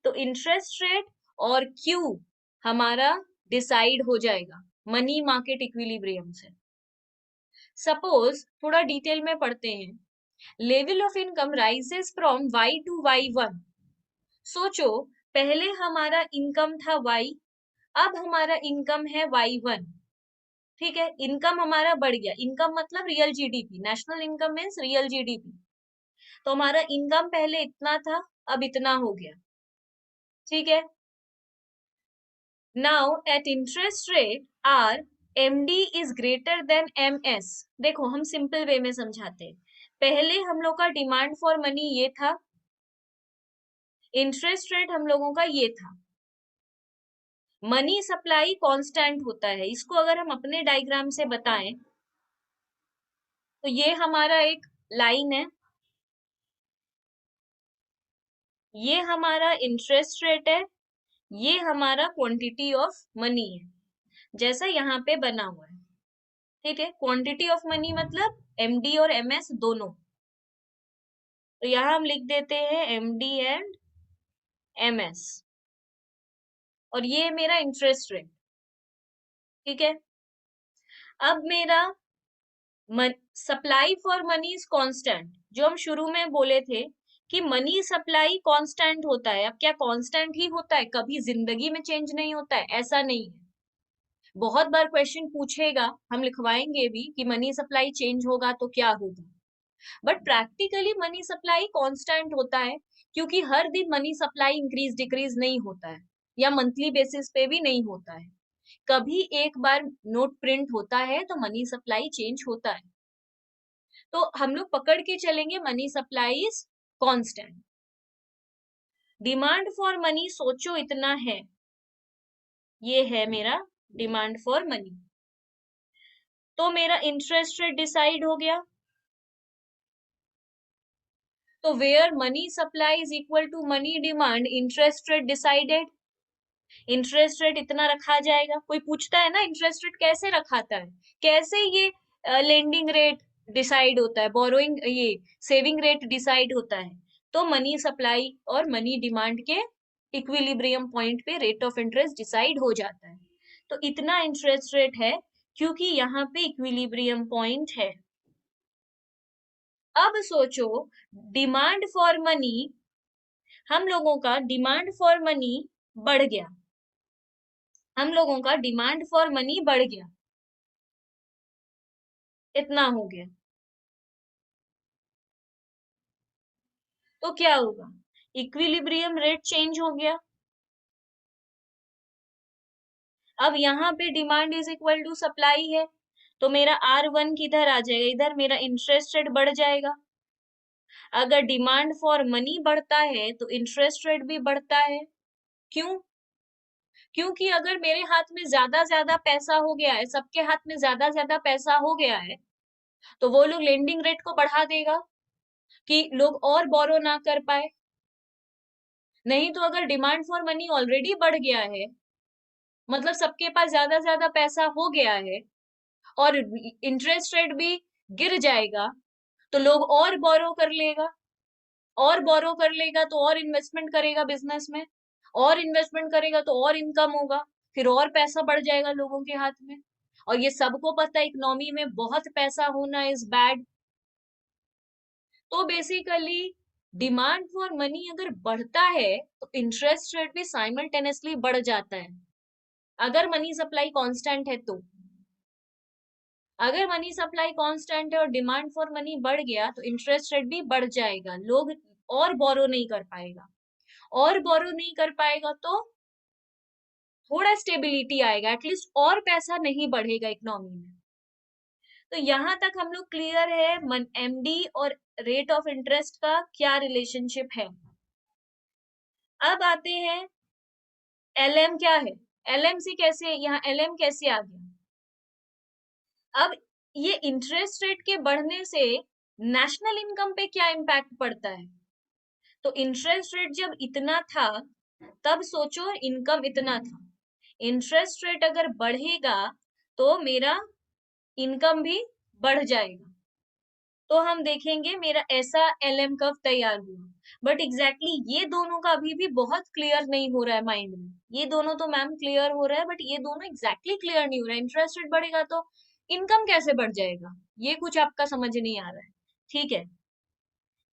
तो इंटरेस्ट रेट और क्यू हमारा डिसाइड हो जाएगा मनी मार्केट इक्विलिब्रियम से। सपोज थोड़ा डिटेल में पढ़ते हैं। Level of income rises from Y to Y one. सोचो, पहले हमारा इनकम था वाई, अब हमारा इनकम है वाई वन। ठीक है, इनकम हमारा बढ़ गया, इनकम मतलब real GDP, national income means real GDP. तो हमारा इनकम पहले इतना था, अब इतना हो गया। ठीक है, now at interest rate R MD is greater than MS. देखो हम सिंपल वे में समझाते हैं। पहले हम लोग का डिमांड फॉर मनी ये था, इंटरेस्ट रेट हम लोगों का ये था, मनी सप्लाई कांस्टेंट होता है। इसको अगर हम अपने डायग्राम से बताएं तो ये हमारा एक लाइन है, ये हमारा इंटरेस्ट रेट है, ये हमारा क्वांटिटी ऑफ मनी है, जैसा यहाँ पे बना हुआ है। ठीक है, क्वांटिटी ऑफ मनी मतलब एमडी और एमएस दोनों। तो यहाँ हम लिख देते हैं एमडी एंड एमएस, और ये है मेरा इंटरेस्ट रेट। ठीक है, अब मेरा supply for money is constant, जो हम शुरू में बोले थे कि मनी सप्लाई कांस्टेंट होता है। अब क्या कांस्टेंट ही होता है? कभी जिंदगी में चेंज नहीं होता है, ऐसा नहीं है। बहुत बार क्वेश्चन पूछेगा, हम लिखवाएंगे भी कि मनी सप्लाई चेंज होगा तो क्या होगा, but practically money supply constant होता है, क्योंकि हर दिन मनी सप्लाई इंक्रीज डिक्रीज नहीं होता है, या मंथली बेसिस पे भी नहीं होता है। कभी एक बार नोट प्रिंट होता है तो मनी सप्लाई चेंज होता है। तो हम लोग पकड़ के चलेंगे money supply is constant. Demand for money सोचो इतना है, ये है मेरा डिमांड फॉर मनी। तो मेरा इंटरेस्ट रेट डिसाइड हो गया। तो where money supply is equal to money demand, interest rate decided. Interest rate इतना रखा जाएगा। कोई पूछता है ना इंटरेस्ट रेट कैसे रखाता है, कैसे ये लेंडिंग रेट डिसाइड होता है, बोरोइंग ये सेविंग रेट डिसाइड होता है। तो मनी सप्लाई और मनी डिमांड के इक्विलिब्रियम पॉइंट पे रेट ऑफ इंटरेस्ट डिसाइड हो जाता है। तो इतना इंटरेस्ट रेट है क्योंकि यहाँ पे इक्विलिब्रियम पॉइंट है। अब सोचो डिमांड फॉर मनी, हम लोगों का डिमांड फॉर मनी बढ़ गया, हम लोगों का डिमांड फॉर मनी बढ़ गया, इतना हो गया। तो क्या होगा? इक्विलिब्रियम रेट चेंज हो गया। अब यहाँ पे demand is equal to supply है, तो मेरा R1 किधर आ जाएगा? इधर मेरा इंटरेस्ट रेट बढ़ जाएगा। अगर डिमांड फॉर मनी बढ़ता है तो इंटरेस्ट रेट भी बढ़ता है। क्यों? क्योंकि अगर मेरे हाथ में ज्यादा पैसा हो गया है, सबके हाथ में ज्यादा पैसा हो गया है, तो वो लोग लेंडिंग रेट को बढ़ा देगा कि लोग और बोरो ना कर पाए। नहीं तो अगर डिमांड फॉर मनी ऑलरेडी बढ़ गया है, मतलब सबके पास ज्यादा पैसा हो गया है, और इंटरेस्ट रेट भी गिर जाएगा, तो लोग और बोरो कर लेगा, और बोरो कर लेगा तो और इन्वेस्टमेंट करेगा बिजनेस में, और इन्वेस्टमेंट करेगा तो और इनकम होगा, फिर और पैसा बढ़ जाएगा लोगों के हाथ में। और ये सबको पता है इकोनॉमी में बहुत पैसा होना इज बैड। तो बेसिकली डिमांड फॉर मनी अगर बढ़ता है तो इंटरेस्ट रेट भी साइमल्टेनियसली बढ़ जाता है, अगर मनी सप्लाई कांस्टेंट है तो। अगर मनी सप्लाई कांस्टेंट है और डिमांड फॉर मनी बढ़ गया तो इंटरेस्ट रेट भी बढ़ जाएगा, लोग और बोरो नहीं कर पाएगा, और बोरो नहीं कर पाएगा तो थोड़ा स्टेबिलिटी आएगा, एटलीस्ट और पैसा नहीं बढ़ेगा इकोनॉमी में। तो यहाँ तक हम लोग क्लियर है एमडी और रेट ऑफ इंटरेस्ट का क्या रिलेशनशिप है। अब आते हैं एलएम क्या है, एलएमसी कैसे, यहाँ एलएम कैसे आ गया। अब ये इंटरेस्ट रेट के बढ़ने से नेशनल इनकम पे क्या इम्पैक्ट पड़ता है। तो इंटरेस्ट रेट जब इतना था तब सोचो इनकम इतना था, इंटरेस्ट रेट अगर बढ़ेगा तो मेरा इनकम भी बढ़ जाएगा। तो हम देखेंगे मेरा ऐसा एलएम कर्व तैयार हुआ। बट एग्जैक्टली ये दोनों का अभी भी बहुत क्लियर नहीं हो रहा है माइंड में। ये दोनों तो मैम क्लियर हो रहा है, बट ये दोनों एग्जैक्टली क्लियर नहीं हो रहा है। इंटरेस्ट रेट बढ़ेगा तो इनकम कैसे बढ़ जाएगा, ये कुछ आपका समझ नहीं आ रहा है। ठीक है,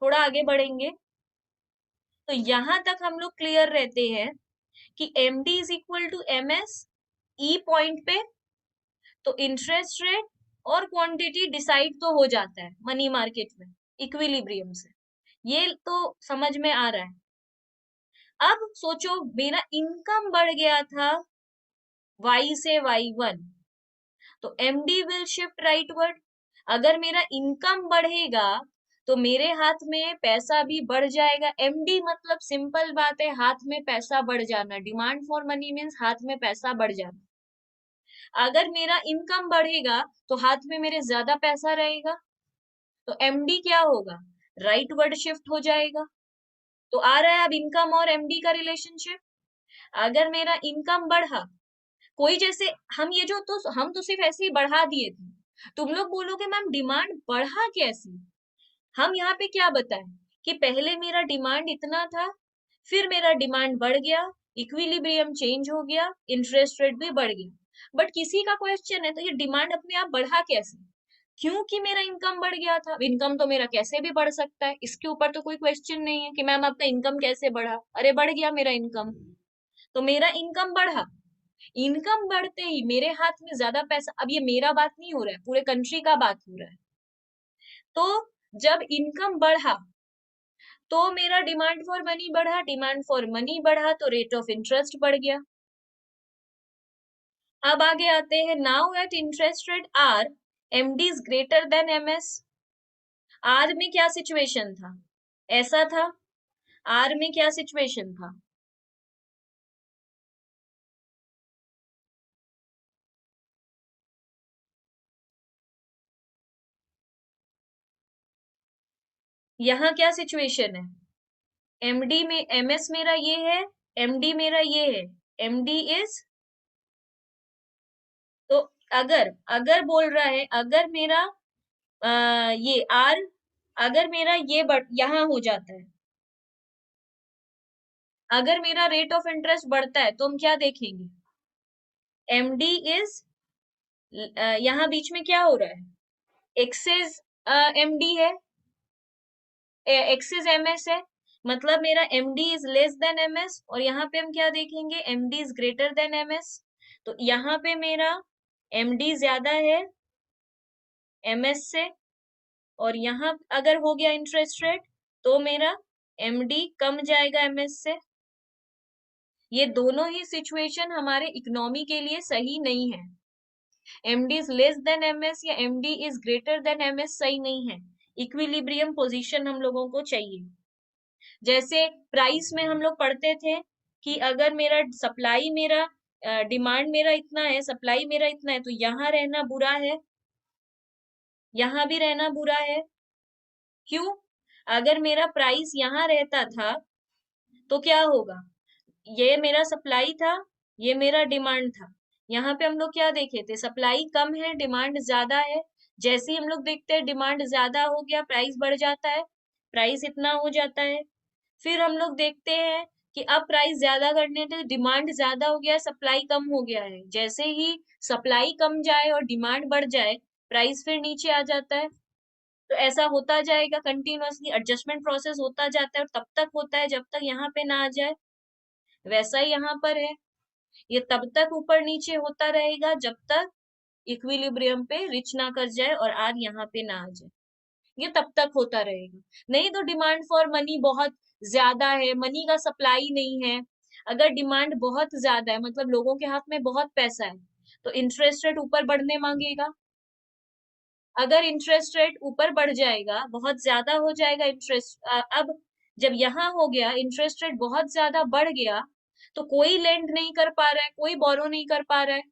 थोड़ा आगे बढ़ेंगे। तो यहां तक हम लोग क्लियर रहते हैं कि M D is equal to M S E point पे, तो इंटरेस्ट रेट और क्वांटिटी डिसाइड तो हो जाता है मनी मार्केट में इक्विलिब्रियम से, ये तो समझ में आ रहा है। अब सोचो मेरा इनकम बढ़ गया था y से y1, तो md विल शिफ्ट राइटवर्ड। अगर मेरा इनकम बढ़ेगा तो मेरे हाथ में पैसा भी बढ़ जाएगा। md मतलब सिंपल बात है, हाथ में पैसा बढ़ जाना, डिमांड फॉर मनी मीन्स हाथ में पैसा बढ़ जाना। अगर मेरा इनकम बढ़ेगा तो हाथ में मेरे ज्यादा पैसा रहेगा, तो एमडी क्या होगा, राइट वर्ड शिफ्ट हो जाएगा। तो आ रहा है अब इनकम और एमडी का रिलेशनशिप। अगर मेरा इनकम बढ़ा, कोई जैसे हम ये जो तो हम तो सिर्फ ऐसे ही बढ़ा दिए थे, तुम लोग बोलोगे मैम डिमांड बढ़ा कैसे। हम यहाँ पे क्या बताएं कि पहले मेरा डिमांड इतना था, फिर मेरा डिमांड बढ़ गया, इक्विलिब्रियम चेंज हो गया, इंटरेस्ट रेट भी बढ़ गया। बट किसी का क्वेश्चन है तो ये डिमांड अपने आप बढ़ा कैसे, क्योंकि मेरा इनकम बढ़ गया था। इनकम तो मेरा कैसे भी बढ़ सकता है, इसके ऊपर तो कोई क्वेश्चन नहीं है कि मैम आपका इनकम कैसे बढ़ा। अरे बढ़ गया मेरा इनकम, तो मेरा इनकम बढ़ा। इनकम बढ़ते ही मेरे हाथ में ज्यादा पैसा, अब ये मेरा बात नहीं हो रहा है, पूरे कंट्री का बात हो रहा है। तो जब इनकम बढ़ा तो मेरा डिमांड फॉर मनी बढ़ा, डिमांड फॉर मनी बढ़ा तो रेट ऑफ इंटरेस्ट बढ़ गया। अब आगे आते हैं, now at interest rate R, MD is greater than MS. R में क्या सिचुएशन था, ऐसा था। आर में क्या सिचुएशन था, यहाँ क्या सिचुएशन है, एमडी में एमएस मेरा ये है, एमडी मेरा ये है, एमडी इज, तो अगर अगर बोल रहा है, अगर मेरा ये आर, अगर मेरा ये यहाँ हो जाता है, अगर मेरा रेट ऑफ इंटरेस्ट बढ़ता है तो हम क्या देखेंगे, एमडी इज, यहाँ बीच में क्या हो रहा है, एक्सेस एमडी है, एक्सेस एमएस है, मतलब मेरा MD is less than MS. और यहाँ पे हम क्या देखेंगे, MD is greater than MS. तो यहाँ पे मेरा एमडी ज्यादा है एमएस से, और यहाँ अगर हो गया इंटरेस्ट रेट तो मेरा एमडी कम जाएगा एमएस से। ये दोनों ही सिचुएशन हमारे इकोनॉमी के लिए सही नहीं है। MD is less than MS या MD is greater than MS सही नहीं है। इक्विलिब्रियम पोजीशन हम लोगों को चाहिए। जैसे प्राइस में हम लोग पढ़ते थे कि अगर मेरा सप्लाई मेरा डिमांड मेरा इतना है, सप्लाई मेरा इतना है, तो यहाँ रहना बुरा है, यहाँ भी रहना बुरा है। क्यों, अगर मेरा प्राइस यहाँ रहता था तो क्या होगा, ये मेरा सप्लाई था, ये मेरा डिमांड था। यहाँ पे हम लोग क्या देखे थे, सप्लाई कम है डिमांड ज्यादा है। जैसे ही हम लोग देखते हैं डिमांड ज्यादा हो गया, प्राइस बढ़ जाता है, प्राइस इतना हो जाता है। फिर हम लोग देखते हैं कि अब प्राइस ज्यादा करने से डिमांड ज्यादा हो गया है, सप्लाई कम हो गया है। जैसे ही सप्लाई कम जाए और डिमांड बढ़ जाए, प्राइस फिर नीचे आ जाता है। तो ऐसा होता जाएगा, कंटिन्यूअसली एडजस्टमेंट प्रोसेस होता जाता है, और तब तक होता है जब तक यहाँ पे ना आ जाए। वैसा ही यहाँ पर है, ये तब तक ऊपर नीचे होता रहेगा जब तक इक्विलिब्रियम पे रिच ना कर जाए और आर यहाँ पे ना आ जाए। ये तब तक होता रहेगा। नहीं तो डिमांड फॉर मनी बहुत ज्यादा है, मनी का सप्लाई नहीं है। अगर डिमांड बहुत ज्यादा है, मतलब लोगों के हाथ में बहुत पैसा है, तो इंटरेस्ट रेट ऊपर बढ़ने मांगेगा। अगर इंटरेस्ट रेट ऊपर बढ़ जाएगा, बहुत ज्यादा हो जाएगा इंटरेस्ट, अब जब यहाँ हो गया इंटरेस्ट रेट बहुत ज्यादा बढ़ गया, तो कोई लेंड नहीं कर पा रहा है, कोई बोरो नहीं कर पा रहा है।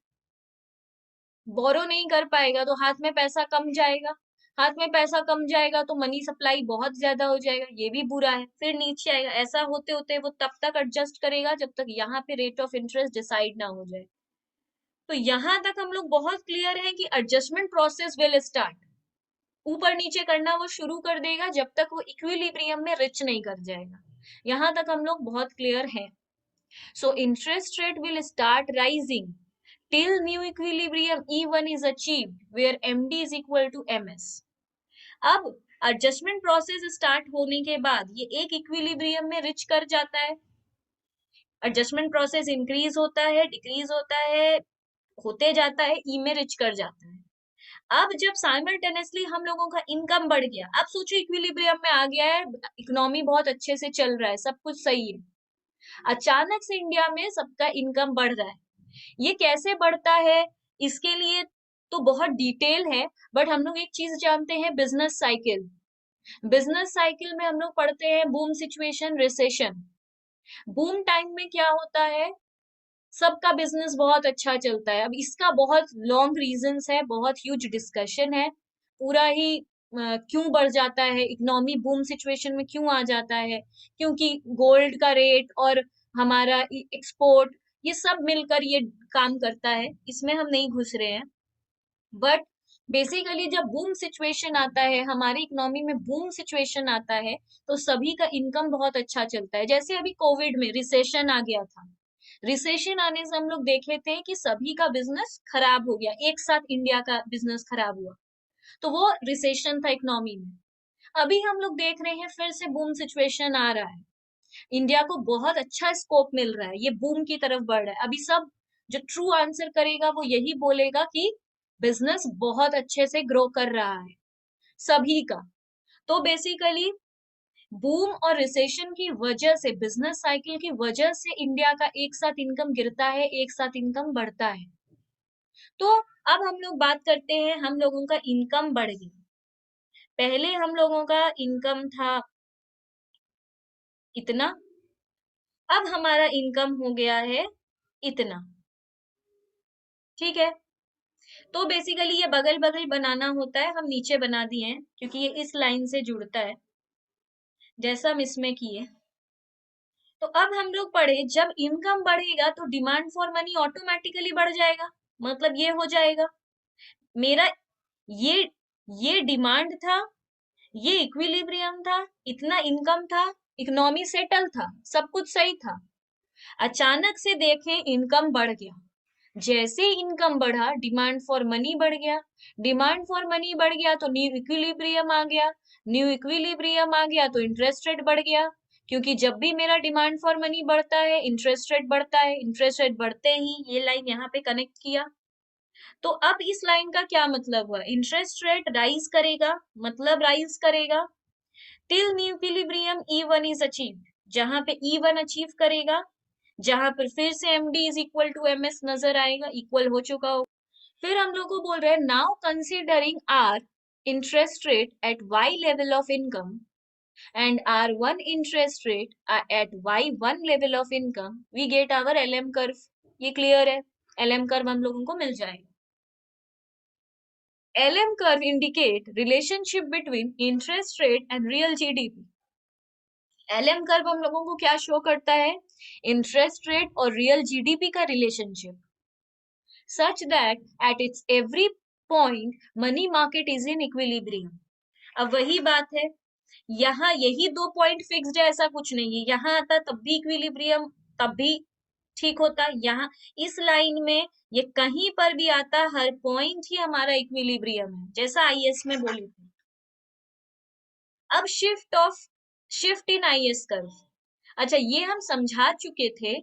बोरो नहीं कर पाएगा तो हाथ में पैसा कम जाएगा, हाथ में पैसा कम जाएगा तो मनी सप्लाई बहुत ज्यादा हो जाएगा, ये भी बुरा है, फिर नीचे आएगा। ऐसा होते होते वो तब तक एडजस्ट करेगा जब तक यहाँ पे रेट ऑफ इंटरेस्ट डिसाइड ना हो जाए। तो यहाँ तक हम लोग बहुत क्लियर हैं कि एडजस्टमेंट प्रोसेस विल स्टार्ट, ऊपर नीचे करना वो शुरू कर देगा जब तक वो इक्विलिब्रियम में रिच नहीं कर जाएगा। यहाँ तक हम लोग बहुत क्लियर हैं। So interest rate will start rising till new equilibrium E1 is achieved where MD is equal to MS। अब एडजस्टमेंट प्रोसेस स्टार्ट होने के बाद ये एक इक्विलिब्रियम में रिच कर जाता है, एडजस्टमेंट प्रोसेस इंक्रीज होता है, डिक्रीज होता है, होते जाता है, ई में रिच कर जाता है। अब जब साइमल्टेनियसली हम लोगों का इनकम बढ़ गया, अब सोचो इक्विलिब्रियम में आ गया है, इकोनॉमी बहुत अच्छे से चल रहा है, सब कुछ सही है, अचानक से इंडिया में सबका इनकम बढ़ रहा है। ये कैसे बढ़ता है, इसके लिए तो बहुत डिटेल है, बट हम लोग एक चीज जानते हैं, बिजनेस साइकिल। बिजनेस साइकिल में हम लोग पढ़ते हैं boom situation recession. Boom time में क्या होता है, सबका बिजनेस बहुत अच्छा चलता है। अब इसका बहुत लॉन्ग रीजंस है, बहुत ह्यूज डिस्कशन है, पूरा ही क्यों बढ़ जाता है, इकोनॉमी बूम सिचुएशन में क्यों आ जाता है, क्योंकि गोल्ड का रेट और हमारा एक्सपोर्ट, ये सब मिलकर ये काम करता है, इसमें हम नहीं घुस रहे हैं। बट बेसिकली जब बूम सिचुएशन आता है, हमारी इकोनॉमी में बूम सिचुएशन आता है, तो सभी का इनकम बहुत अच्छा चलता है। जैसे अभी कोविड में रिसेशन आ गया था, रिसेशन आने से हम लोग देखे थे कि सभी का बिजनेस खराब हो गया, एक साथ इंडिया का बिजनेस खराब हुआ, तो वो रिसेशन था इकोनॉमी में। अभी हम लोग देख रहे हैं फिर से बूम सिचुएशन आ रहा है, इंडिया को बहुत अच्छा स्कोप मिल रहा है, ये बूम की तरफ बढ़ रहा है। अभी सब जो ट्रू आंसर करेगा वो यही बोलेगा कि बिजनेस बहुत अच्छे से ग्रो कर रहा है सभी का। तो बेसिकली बूम और रिसेशन की वजह से, बिजनेस साइकिल की वजह से इंडिया का एक साथ इनकम गिरता है, एक साथ इनकम बढ़ता है। तो अब हम लोग बात करते हैं, हम लोगों का इनकम बढ़ गया। पहले हम लोगों का इनकम था इतना, अब हमारा इनकम हो गया है इतना। ठीक है, तो बेसिकली ये बगल बगल बनाना होता है, हम नीचे बना दिए हैं क्योंकि ये इस लाइन से जुड़ता है, जैसा हम इसमें किए। तो अब हम लोग पढ़े, जब इनकम बढ़ेगा तो डिमांड फॉर मनी ऑटोमेटिकली बढ़ जाएगा। मतलब ये हो जाएगा मेरा, ये ये डिमांड था, ये इक्विलिब्रियम था, इतना इनकम था, इकोनॉमी सेटल था, सब कुछ सही था। अचानक से देखें इनकम बढ़ गया, जैसे इनकम बढ़ा डिमांड फॉर मनी बढ़ गया, डिमांड फॉर मनी बढ़ गया तो न्यू इक्विलिब्रियम आ गया, न्यू इक्विलिब्रियम आ गया तो इंटरेस्ट रेट बढ़ गया, क्योंकि जब भी मेरा डिमांड फॉर मनी बढ़ता है इंटरेस्ट रेट बढ़ता है, इंटरेस्ट रेट बढ़ते ही ये लाइन यहाँ पे कनेक्ट किया। तो अब इस लाइन का क्या मतलब हुआ, इंटरेस्ट रेट राइज करेगा, मतलब राइज करेगा till new equilibrium E one is achieve, जहां पे ई वन अचीव करेगा, जहां पर फिर से M D is equal to M S नजर आएगा, इक्वल हो चुका हो। फिर हम लोग को बोल रहे हैं now considering R interest rate at Y level of income and R one interest rate at Y one level of income, we get our L M curve. ये क्लियर है, एल एम कर्व हम लोगों को मिल जाएगा। L M curve indicate relationship between interest rate and real GDP. L M curve हम लोगों को क्या शो करता है, इंटरेस्ट रेट और रियल जीडीपी का relationship, such that at its every point money market is in equilibrium। अब वही बात है, यहाँ यही दो पॉइंट फिक्स्ड है, ऐसा कुछ नहीं है, यहाँ आता तब भी इक्विलिब्रियम, तब भी ठीक होता, यहाँ इस लाइन में ये कहीं पर भी आता, हर पॉइंट ही हमारा इक्विलिब्रियम है, जैसा आईएएस में बोली थी। अब शिफ्ट इन आईएएस कर्व, अच्छा ये हम समझा चुके थे,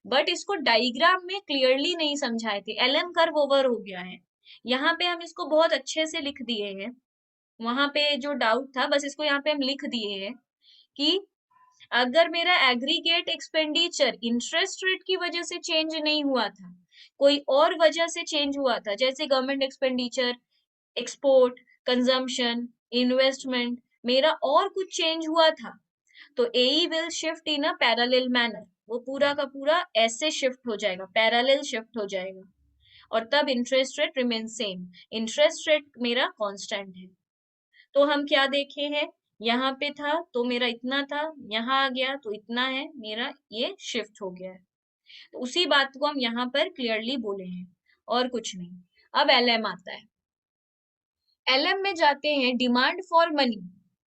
बट इसको डायग्राम में क्लियरली नहीं समझाए थे, एलएम कर्व ओवर हो गया है, यहाँ पे हम इसको बहुत अच्छे से लिख दिए हैं, वहां पे जो डाउट था बस इसको यहाँ पे हम लिख दिए हैं कि अगर मेरा एग्रीगेट एक्सपेंडिचर इंटरेस्ट रेट की वजह से चेंज नहीं हुआ था, कोई और वजह से चेंज हुआ था, जैसे government expenditure, export, consumption, investment, मेरा और कुछ चेंज हुआ था, तो AE will shift in a parallel manner, वो पूरा का पूरा ऐसे शिफ्ट हो जाएगा, पैरेलल शिफ्ट हो जाएगा, और तब interest rate remain same, interest rate मेरा कांस्टेंट है। तो हम क्या देखे हैं, यहाँ पे था तो मेरा इतना था, यहाँ आ गया तो इतना है, मेरा ये शिफ्ट हो गया है, तो उसी बात को हम यहाँ पर क्लियरली बोले हैं, और कुछ नहीं। अब एलएम आता है, एलएम में जाते हैं, डिमांड फॉर मनी,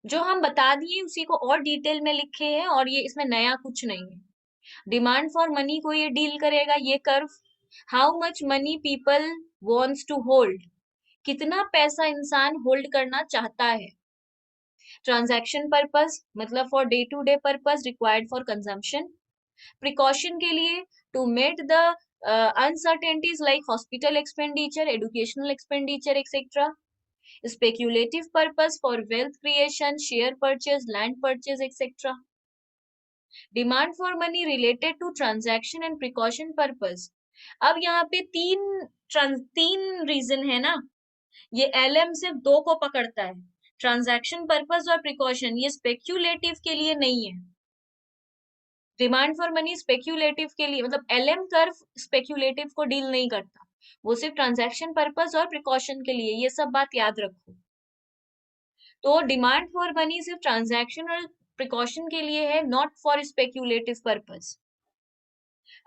जो हम बता दिए उसी को और डिटेल में लिखे हैं, और ये इसमें नया कुछ नहीं है। डिमांड फॉर मनी को ये डील करेगा, ये curve, how much money people wants to hold, कितना पैसा इंसान होल्ड करना चाहता है, ट्रांजैक्शन पर्पस मतलब for day to day purpose, required for consumption, precaution के लिए to meet the uncertainties like hospital expenditure, educational expenditure etcetera, speculative purpose for wealth creation, share purchase, land purchase, etc. Demand for money related to transaction and precaution purpose। अब यहाँ पे तीन रीजन है ना, ये एलएम सिर्फ दो को पकड़ता है, ट्रांजैक्शन पर्पस और प्रिकॉशन, ये स्पेक्यूलेटिव के लिए नहीं है। डिमांड फॉर मनी स्पेक्यूलेटिव के लिए, मतलब एलएम कर्व स्पेक्यूलेटिव को डील नहीं करता, वो सिर्फ ट्रांजैक्शन पर्पस और प्रिकॉशन के लिए, ये सब बात याद रखो। तो डिमांड फॉर मनी सिर्फ ट्रांजैक्शन और प्रिकॉशन के लिए है, नॉट फॉर स्पेक्यूलेटिव पर्पस।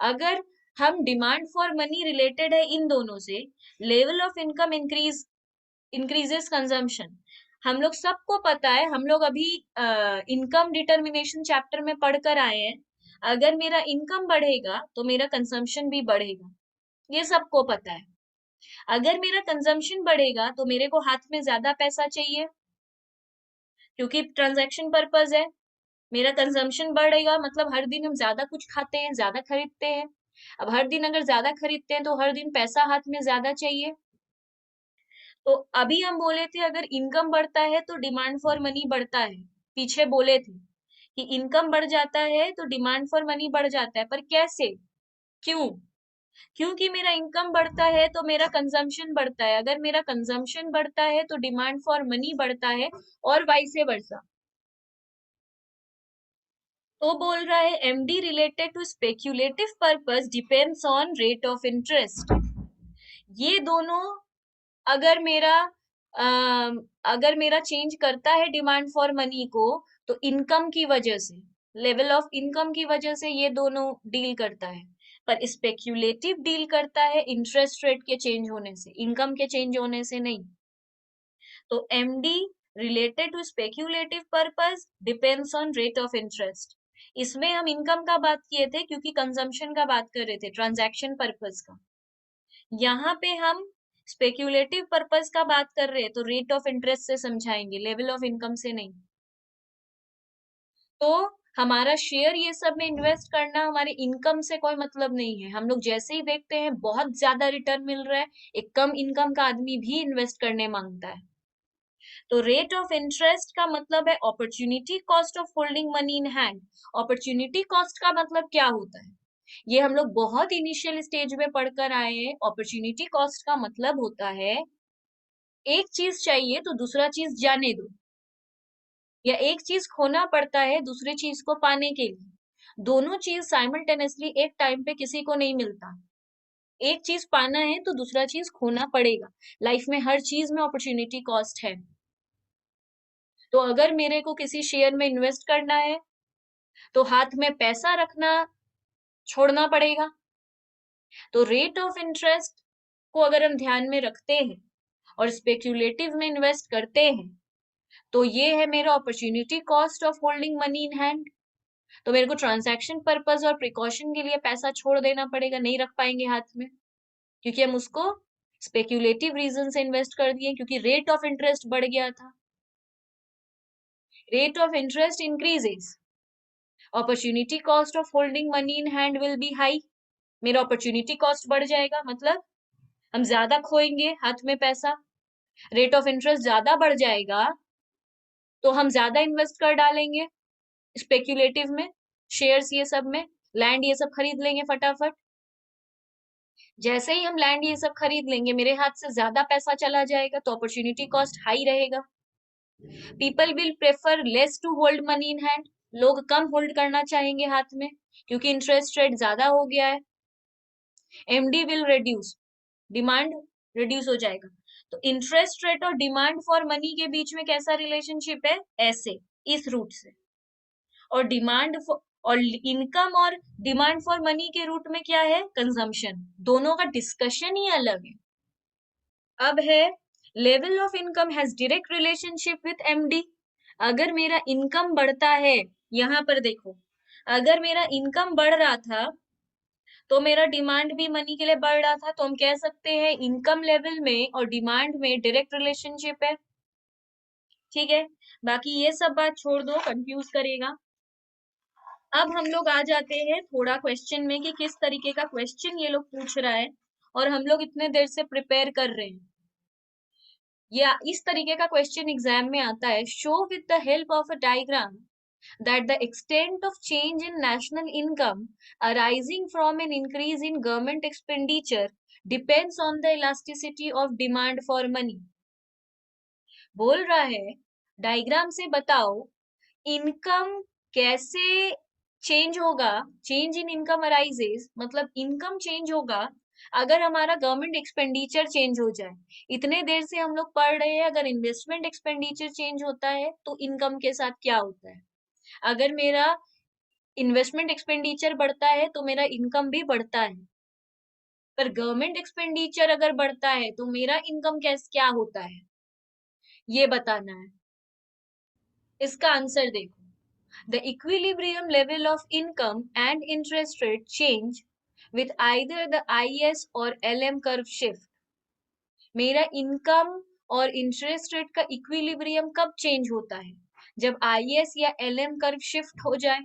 अगर हम डिमांड फॉर मनी रिलेटेड है इन दोनों से, level of income increases consumption. हम लोग सबको पता है, हम लोग अभी इनकम डिटर्मिनेशन चैप्टर में पढ़कर आए हैं, अगर मेरा इनकम बढ़ेगा तो मेरा कंजम्पशन भी बढ़ेगा, ये सबको पता है। अगर मेरा कंजम्पशन बढ़ेगा तो मेरे को हाथ में ज्यादा पैसा चाहिए, क्योंकि ट्रांजैक्शन पर्पस है। मेरा कंजम्पशन बढ़ेगा मतलब हर दिन हम ज्यादा कुछ खाते हैं, ज्यादा खरीदते हैं। अब हर दिन अगर ज्यादा खरीदते हैं तो हर दिन पैसा हाथ में ज्यादा चाहिए। तो अभी हम बोले थे अगर इनकम बढ़ता है तो डिमांड फॉर मनी बढ़ता है, पीछे बोले थे कि इनकम बढ़ जाता है तो डिमांड फॉर मनी बढ़ जाता है, पर कैसे, क्यों? क्योंकि मेरा इनकम बढ़ता है तो मेरा कंजम्पशन बढ़ता है, अगर मेरा कंजम्पशन बढ़ता है तो डिमांड फॉर मनी बढ़ता है, और वाइस वर्सा। तो बोल रहा है MD related to speculative purpose depends on rate of interest. ये दोनों अगर मेरा अगर मेरा चेंज करता है डिमांड फॉर मनी को, तो इनकम की वजह से, लेवल ऑफ इनकम की वजह से ये दोनों डील करता है। पर स्पेक्यूलेटिव डील करता है इंटरेस्ट रेट के चेंज होने से, इनकम के चेंज होने से नहीं। तो MD related to speculative purpose depends on rate of interest. इसमें हम इनकम का बात किए थे क्योंकि कंजम्पशन का बात कर रहे थे, ट्रांजैक्शन पर्पस का। यहाँ पे हम स्पेक्यूलेटिव पर्पस का बात कर रहे हैं तो रेट ऑफ इंटरेस्ट से समझाएंगे, लेवल ऑफ इनकम से नहीं। तो हमारा शेयर ये सब में इन्वेस्ट करना हमारे इनकम से कोई मतलब नहीं है। हम लोग जैसे ही देखते हैं बहुत ज्यादा रिटर्न मिल रहा है, एक कम इनकम का आदमी भी इन्वेस्ट करने मांगता है। तो रेट ऑफ इंटरेस्ट का मतलब है opportunity cost of holding money in hand. Opportunity cost का मतलब क्या होता है, ये हम लोग बहुत इनिशियल स्टेज में पढ़कर आए हैं। अपॉर्चुनिटी कॉस्ट का मतलब होता है एक चीज चाहिए तो दूसरा चीज जाने दो, या एक चीज खोना पड़ता है दूसरी चीज को पाने के लिए। दोनों चीज साइमल्टेनियसली एक टाइम पे किसी को नहीं मिलता। एक चीज पाना है तो दूसरा चीज खोना पड़ेगा। लाइफ में हर चीज में अपॉर्चुनिटी कॉस्ट है। तो अगर मेरे को किसी शेयर में इन्वेस्ट करना है तो हाथ में पैसा रखना छोड़ना पड़ेगा। तो रेट ऑफ इंटरेस्ट को अगर हम ध्यान में रखते हैं और स्पेक्यूलेटिव में इन्वेस्ट करते हैं, तो ये है मेरा opportunity cost of holding money in hand. तो मेरे को ट्रांजैक्शन पर्पस और प्रिकॉशन के लिए पैसा छोड़ देना पड़ेगा, नहीं रख पाएंगे हाथ में, क्योंकि हम उसको स्पेक्यूलेटिव रीजन से इन्वेस्ट कर दिए, क्योंकि रेट ऑफ इंटरेस्ट बढ़ गया था। Rate of interest increases, opportunity cost of holding money in hand will be high. मेरा अपॉर्चुनिटी कॉस्ट बढ़ जाएगा, मतलब हम ज्यादा खोएंगे हाथ में पैसा। रेट ऑफ इंटरेस्ट ज्यादा बढ़ जाएगा तो हम ज्यादा इन्वेस्ट कर डालेंगे स्पेक्यूलेटिव में, शेयर्स ये सब में, लैंड ये सब खरीद लेंगे फटाफट। जैसे ही हम लैंड ये सब खरीद लेंगे मेरे हाथ से ज्यादा पैसा चला जाएगा, तो अपॉर्चुनिटी कॉस्ट हाई रहेगा। People will prefer less to hold money in hand. लोग कम होल्ड करना चाहेंगे हाथ में, क्योंकि इंटरेस्ट रेट ज्यादा हो गया है। MD will reduce, demand reduce हो जाएगा। तो इंटरेस्ट रेट और डिमांड फॉर मनी के बीच में कैसा रिलेशनशिप है, ऐसे, इस रूट से। और डिमांड और इनकम और डिमांड फॉर मनी के रूट में क्या है, कंजम्पशन। दोनों का डिस्कशन ही अलग है। अब है level of income has direct relationship with MD. अगर मेरा इनकम बढ़ता है, यहाँ पर देखो, अगर मेरा इनकम बढ़ रहा था तो मेरा डिमांड भी मनी के लिए बढ़ रहा था, तो हम कह सकते हैं इनकम लेवल में और डिमांड में डायरेक्ट रिलेशनशिप है। ठीक है, बाकी ये सब बात छोड़ दो, कंफ्यूज करेगा। अब हम लोग आ जाते हैं थोड़ा क्वेश्चन में कि किस तरीके का क्वेश्चन ये लोग पूछ रहा है और हम लोग इतने देर से प्रिपेयर कर रहे हैं। या इस तरीके का क्वेश्चन एग्जाम में आता है, show with the help of a diagram that the extent of change in national income arising from an increase in government expenditure depends on the elasticity of demand for money। बोल रहा है डायग्राम से बताओ इनकम कैसे चेंज होगा, चेंज इन इनकम अराइजेस मतलब इनकम चेंज होगा अगर हमारा गवर्नमेंट एक्सपेंडिचर चेंज हो जाए, इतने देर से हम लोग पढ़ रहे हैं, अगर इन्वेस्टमेंट एक्सपेंडिचर चेंज होता है तो इनकम के साथ क्या होता है। अगर मेरा इन्वेस्टमेंट एक्सपेंडिचर बढ़ता है तो मेरा इनकम भी बढ़ता है, पर गवर्नमेंट एक्सपेंडिचर अगर बढ़ता है तो मेरा इनकम कैसे क्या होता है, ये बताना है। इसका आंसर देखो, the equilibrium level of income and interest rate change with either the IS और LM curve shift। मेरा इनकम और इंटरेस्ट रेट का इक्विलिब्रियम कब चेंज होता है, जब IS या LM कर्व शिफ्ट हो जाए।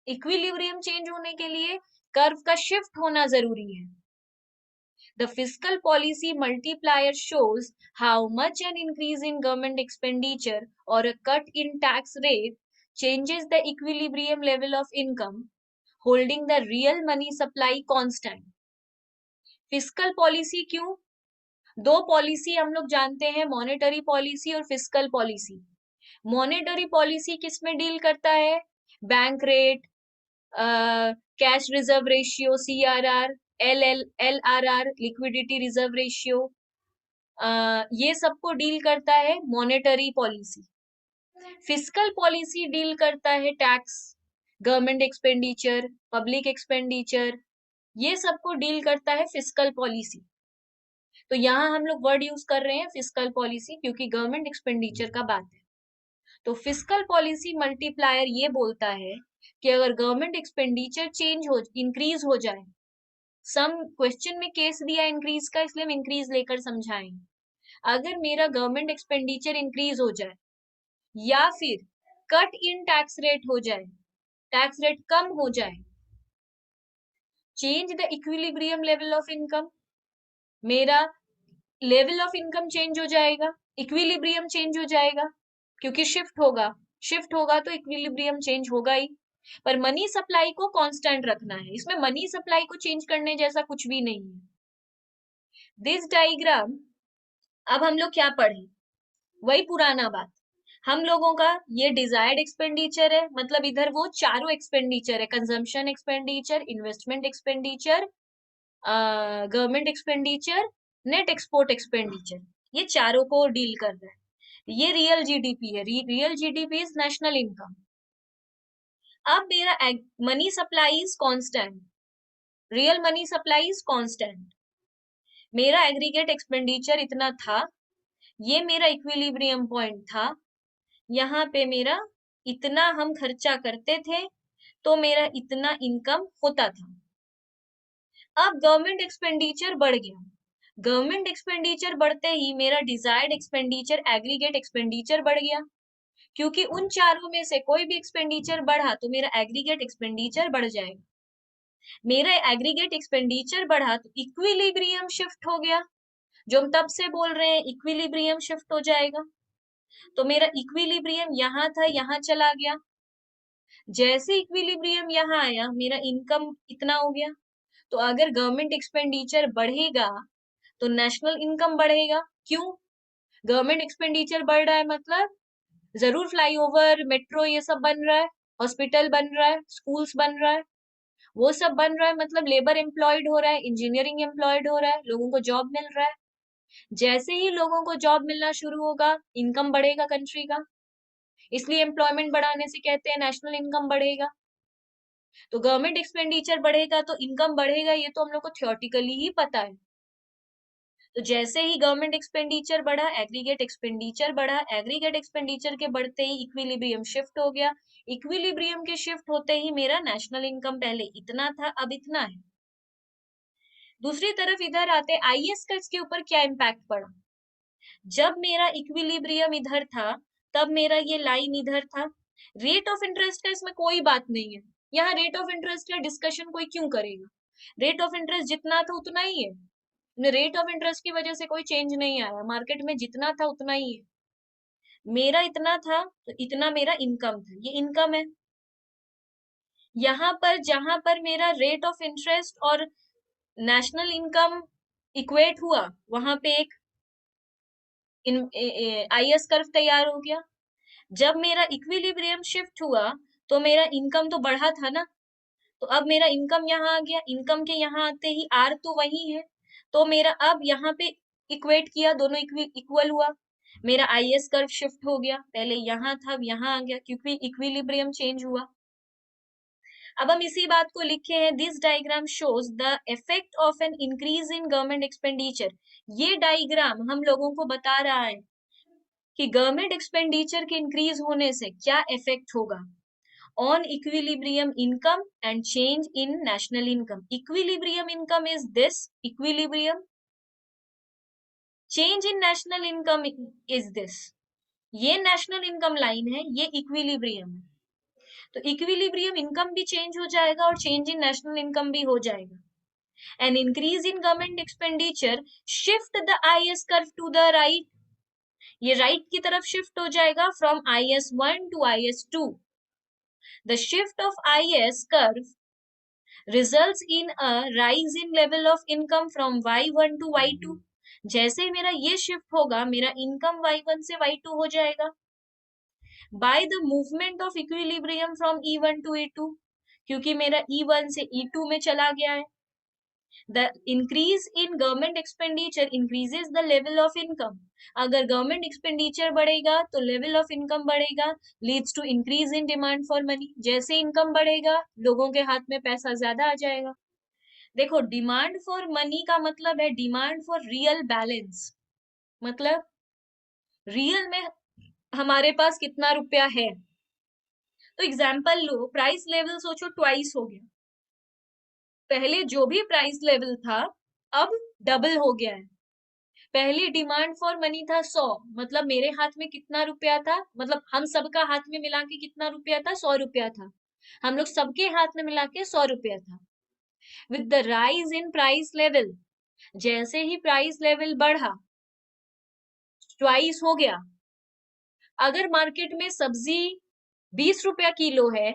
इक्विलिब्रियम चेंज होने के लिए कर्व का शिफ्ट होना जरूरी है। The fiscal policy multiplier shows how much an increase in government expenditure or a cut in tax rate changes the equilibrium level of income, holding the real money supply constant। Fiscal policy क्यों? दो पॉलिसी हम लोग जानते हैं, मॉनेटरी पॉलिसी और फिस्कल पॉलिसी। मॉनेटरी पॉलिसी किस में डील करता है? Bank rate, cash reserve ratio CRR, LRR liquidity reserve ratio, ये सबको डील करता है monetary policy. Fiscal policy deal करता है tax, government expenditure, public expenditure, ये सबको डील करता है फिस्कल पॉलिसी। तो यहाँ हम लोग वर्ड यूज कर रहे हैं फिस्कल पॉलिसी क्योंकि गवर्नमेंट एक्सपेंडिचर का बात है। तो फिस्कल पॉलिसी मल्टीप्लायर ये बोलता है कि अगर गवर्नमेंट एक्सपेंडिचर चेंज हो, इंक्रीज हो जाए, सम क्वेश्चन में केस दिया इंक्रीज का, इसलिए हम इंक्रीज लेकर समझाएंगे। अगर मेरा गवर्नमेंट एक्सपेंडिचर इंक्रीज हो जाए या फिर कट इन टैक्स रेट हो जाए, टैक्स रेट कम हो जाए, change the equilibrium level of income, मेरा लेवल ऑफ इनकम चेंज हो जाएगा, इक्विलिब्रियम चेंज हो जाएगा, क्योंकि शिफ्ट होगा तो इक्विलिब्रियम चेंज होगा ही। पर मनी सप्लाई को कांस्टेंट रखना है, इसमें मनी सप्लाई को चेंज करने जैसा कुछ भी नहीं है। दिस डायग्राम, अब हम लोग क्या पढ़े, वही पुराना बात। हम लोगों का ये डिजायर्ड एक्सपेंडिचर है, मतलब इधर वो चारों एक्सपेंडिचर है, consumption expenditure, investment expenditure, government expenditure, net export expenditure, ये चारों को डील कर रहा है। ये रियल जीडीपी है, real GDP is national income. अब मेरा money supply is constant, real money supply is constant, मेरा एग्रीगेट एक्सपेंडिचर इतना था, ये मेरा इक्विलिब्रियम पॉइंट था, यहाँ पे मेरा इतना हम खर्चा करते थे तो मेरा इतना इनकम होता था। अब गवर्नमेंट एक्सपेंडिचर बढ़ गया, गवर्नमेंट एक्सपेंडिचर बढ़ते ही मेरा डिजायर्ड एक्सपेंडिचर एग्रीगेट एक्सपेंडिचर बढ़ गया, क्योंकि उन चारों में से कोई भी एक्सपेंडिचर बढ़ा तो मेरा एग्रीगेट एक्सपेंडिचर बढ़ जाएगा। मेरा एग्रीगेट एक्सपेंडिचर बढ़ा तो इक्विलिब्रियम शिफ्ट हो गया, जो हम तब से बोल रहे हैं इक्विलिब्रियम शिफ्ट हो जाएगा। तो मेरा इक्विलिब्रियम यहाँ था, यहाँ चला गया, जैसे इक्विलिब्रियम यहाँ आया मेरा इनकम इतना हो गया। तो अगर गवर्नमेंट एक्सपेंडिचर बढ़ेगा तो नेशनल इनकम बढ़ेगा। क्यों? गवर्नमेंट एक्सपेंडिचर बढ़ रहा है मतलब जरूर फ्लाईओवर, मेट्रो ये सब बन रहा है, हॉस्पिटल बन रहा है, स्कूल्स बन रहा है, वो सब बन रहा है, मतलब लेबर एम्प्लॉयड हो रहा है, इंजीनियरिंग एम्प्लॉयड हो रहा है, लोगों को जॉब मिल रहा है। जैसे ही लोगों को जॉब मिलना शुरू होगा इनकम बढ़ेगा कंट्री का, इसलिए एम्प्लॉयमेंट बढ़ाने से कहते हैं नेशनल इनकम बढ़ेगा। तो गवर्नमेंट एक्सपेंडिचर बढ़ेगा तो इनकम बढ़ेगा, ये तो हम लोग को थियोरटिकली ही पता है। तो जैसे ही गवर्नमेंट एक्सपेंडिचर बढ़ा, एग्रीगेट एक्सपेंडिचर बढ़ा, एग्रीगेट एक्सपेंडिचर के बढ़ते ही इक्विलिब्रियम शिफ्ट हो गया, इक्विलिब्रियम के शिफ्ट होते ही मेरा नेशनल इनकम पहले इतना था अब इतना है। दूसरी तरफ इधर आते आईएएस का इसके ऊपर क्या इम्पैक्ट पड़ा, जब मेरा इक्विलिब्रियम इधर था तब मेरा ये लाइन इधर था। रेट ऑफ इंटरेस्ट का इसमें कोई बात नहीं है, यहाँ रेट ऑफ इंटरेस्ट का डिस्कशन कोई क्यों करेगा, रेट ऑफ इंटरेस्ट जितना था उतना ही है, रेट ऑफ इंटरेस्ट की वजह से कोई चेंज नहीं आया, मार्केट में जितना था उतना ही है। मेरा इतना था तो इतना मेरा इनकम था, ये इनकम है। यहाँ पर जहां पर मेरा रेट ऑफ इंटरेस्ट और नेशनल इनकम इक्वेट हुआ, वहां पे एक आईएस कर्व तैयार हो गया। जब मेरा इक्विलिब्रियम शिफ्ट हुआ तो मेरा इनकम तो बढ़ा था ना, तो अब मेरा इनकम यहाँ आ गया, इनकम के यहाँ आते ही आर तो वही है, तो मेरा अब यहाँ पे इक्वेट किया, दोनों इक्वल हुआ, मेरा आईएस कर्व शिफ्ट हो गया, पहले यहाँ था अब यहाँ आ गया क्योंकि इक्विलिब्रियम चेंज हुआ। अब हम इसी बात को लिखे हैं, this diagram shows the effect of N increase in government expenditure. ये डायग्राम हम लोगों को बता रहा है कि गवर्नमेंट एक्सपेंडिचर के इंक्रीज होने से क्या इफेक्ट होगा on equilibrium income and change in national income. Equilibrium income is this, equilibrium. Change in national income is this. ये नेशनल इनकम लाइन है, ये इक्विलिब्रियम है। तो इक्विलिब्रियम इनकम भी चेंज हो जाएगा और चेंज इन नेशनल इनकम भी हो जाएगा। An increase in government expenditure shift the IS curve to the right, ये राइट की तरफ शिफ्ट हो जाएगा from IS1 to IS2। The shift of IS curve results in a rise in level of income from Y1 to Y2। जैसे ही मेरा ये शिफ्ट होगा, मेरा इनकम Y1 से Y2 हो जाएगा। By the movement of equilibrium from E1 to E2, क्योंकि मेरा E1 से E2 में चला गया है। The increase in government expenditure increases the level of income। अगर गवर्नमेंट एक्सपेंडिचर बढ़ेगा तो लेवल ऑफ इनकम बढ़ेगा, leads to increase in demand for money. जैसे इनकम बढ़ेगा, लोगों के हाथ में पैसा ज्यादा आ जाएगा। देखो, डिमांड फॉर मनी का मतलब है डिमांड फॉर रियल बैलेंस, मतलब रियल में हमारे पास कितना रुपया है। तो एग्जाम्पल लो, प्राइस लेवल सोचो ट्वाइस हो गया, पहले जो भी प्राइस लेवल था अब डबल हो गया है। पहले डिमांड फॉर मनी था 100, मतलब मेरे हाथ में कितना रुपया था, मतलब हम सबका हाथ में मिला के कितना रुपया था, 100 रुपया था। हम लोग सबके हाथ में मिला के 100 रुपया था। With the rise in price level, जैसे ही प्राइस लेवल बढ़ा, ट्वाइस हो गया। अगर मार्केट में सब्जी 20 रुपया किलो है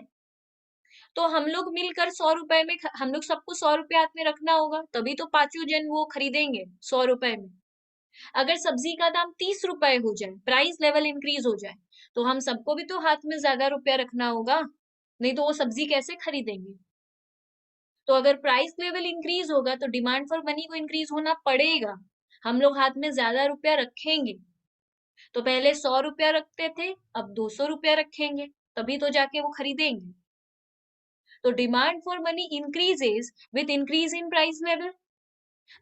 तो हम लोग मिलकर 100 रुपए में, हम लोग सबको 100 रुपया हाथ में रखना होगा, तभी तो पांचों जन वो खरीदेंगे 100 रुपए में। अगर सब्जी का दाम 30 रुपए हो जाए, प्राइस लेवल इंक्रीज हो जाए, तो हम सबको भी तो हाथ में ज्यादा रुपया रखना होगा, नहीं तो वो सब्जी कैसे खरीदेंगे। तो अगर प्राइस लेवल इंक्रीज होगा तो डिमांड फॉर मनी को इंक्रीज होना पड़ेगा, हम लोग हाथ में ज्यादा रुपया रखेंगे। तो पहले 100 रुपया रखते थे, अब 200 रुपया रखेंगे, तभी तो जाके वो खरीदेंगे। तो demand for money increases with increase in price level.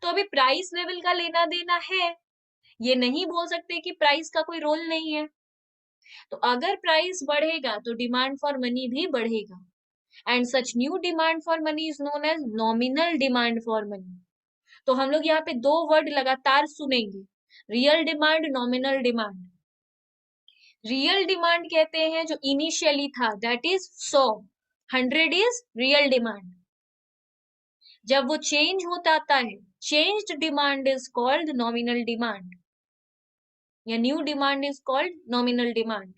तो अभी प्राइस लेवल का लेना देना है, ये नहीं बोल सकते कि प्राइस का कोई रोल नहीं है। तो अगर प्राइस बढ़ेगा तो डिमांड फॉर मनी भी बढ़ेगा, and such new demand for money is known as nominal demand for money. तो हम लोग यहाँ पे दो वर्ड लगातार सुनेंगे, real demand, nominal demand. Real demand कहते हैं जो इनिशियली था, that is 100, 100 is real demand. जब वो चेंज होता आता है, changed demand is called nominal demand, या new demand is called nominal demand.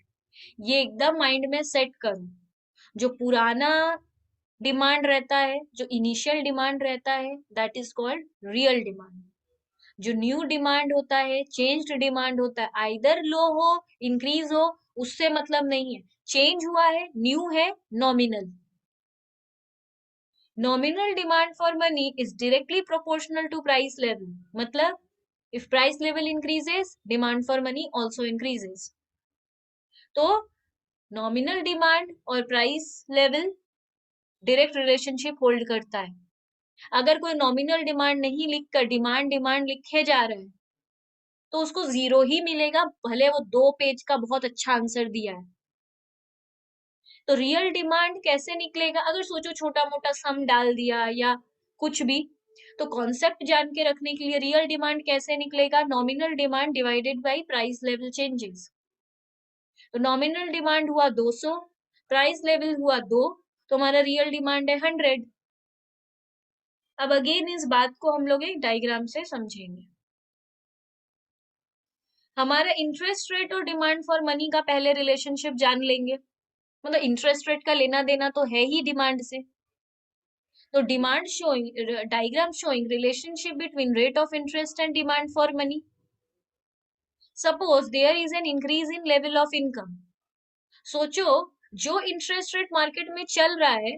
ये एकदम माइंड में सेट करो। जो पुराना डिमांड रहता है, जो इनिशियल डिमांड रहता है, that is called real demand. जो न्यू डिमांड होता है, चेंज्ड डिमांड होता है, आइदर लो हो इंक्रीज हो, उससे मतलब नहीं है, चेंज हुआ है, न्यू है, nominal. Nominal demand for money is directly proportional to price level, मतलब if price level increases, demand for money also increases। तो नॉमिनल डिमांड और price level direct relationship hold करता है। अगर कोई नॉमिनल डिमांड नहीं लिखकर डिमांड डिमांड लिखे जा रहे हैं तो उसको जीरो ही मिलेगा, भले वो 2 पेज का बहुत अच्छा आंसर दिया है। तो रियल डिमांड कैसे निकलेगा, अगर सोचो छोटा मोटा सम डाल दिया या कुछ भी, तो कॉन्सेप्ट जान के रखने के लिए रियल डिमांड कैसे निकलेगा, nominal demand divided by price level changes. तो नॉमिनल डिमांड हुआ 200, प्राइस लेवल हुआ 2, तो हमारा रियल डिमांड है 100। अब अगेन इस बात को हम लोग एक डायग्राम से समझेंगे। हमारा इंटरेस्ट रेट और डिमांड फॉर मनी का पहले रिलेशनशिप जान लेंगे, मतलब इंटरेस्ट रेट का लेना देना तो है ही डिमांड से। तो demand showing, diagram showing relationship between rate of interest and demand for money. Suppose there is an increase in level of income. सोचो जो इंटरेस्ट रेट मार्केट में चल रहा है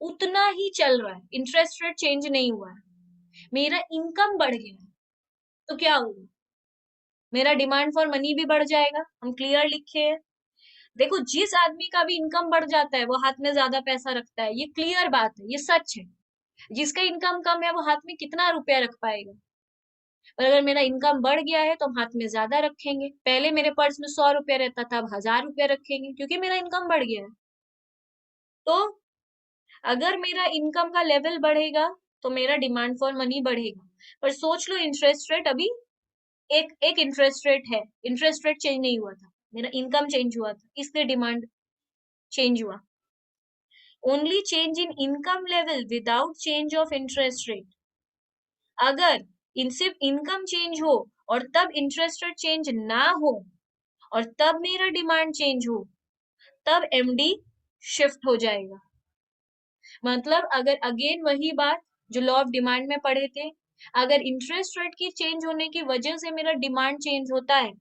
उतना ही चल रहा है, इंटरेस्ट रेट चेंज नहीं हुआ है, मेरा इनकम बढ़ गया है, तो क्या होगा? मेरा डिमांड फॉर मनी भी बढ़ जाएगा, हम क्लियर लिखे हैं। देखो, जिस आदमी का भी इनकम बढ़ जाता है वो हाथ में ज्यादा पैसा रखता है, ये क्लियर बात है, ये सच है। जिसका इनकम कम है वो हाथ में कितना रुपया रख पाएगा? और अगर मेरा इनकम बढ़ गया है तो हम हाथ में ज्यादा रखेंगे। पहले मेरे पर्स में 100 रुपया रहता था, अब 1000 रुपया रखेंगे, क्योंकि मेरा इनकम बढ़ गया है। तो अगर मेरा इनकम का लेवल बढ़ेगा तो मेरा डिमांड फॉर मनी बढ़ेगा। पर सोच लो, इंटरेस्ट रेट अभी एक एक इंटरेस्ट रेट है, इंटरेस्ट रेट चेंज नहीं हुआ था, मेरा इनकम चेंज हुआ था, इसलिए डिमांड चेंज हुआ। Only change in income level without change of interest rate. अगर इन सिर्फ इनकम चेंज हो और तब इंटरेस्ट रेट चेंज ना हो और तब मेरा डिमांड चेंज हो, तब एमडी शिफ्ट हो जाएगा। मतलब अगर अगेन वही बात जो लॉ ऑफ डिमांड में पढ़े थे, अगर इंटरेस्ट रेट की चेंज होने की वजह से मेरा डिमांड चेंज होता है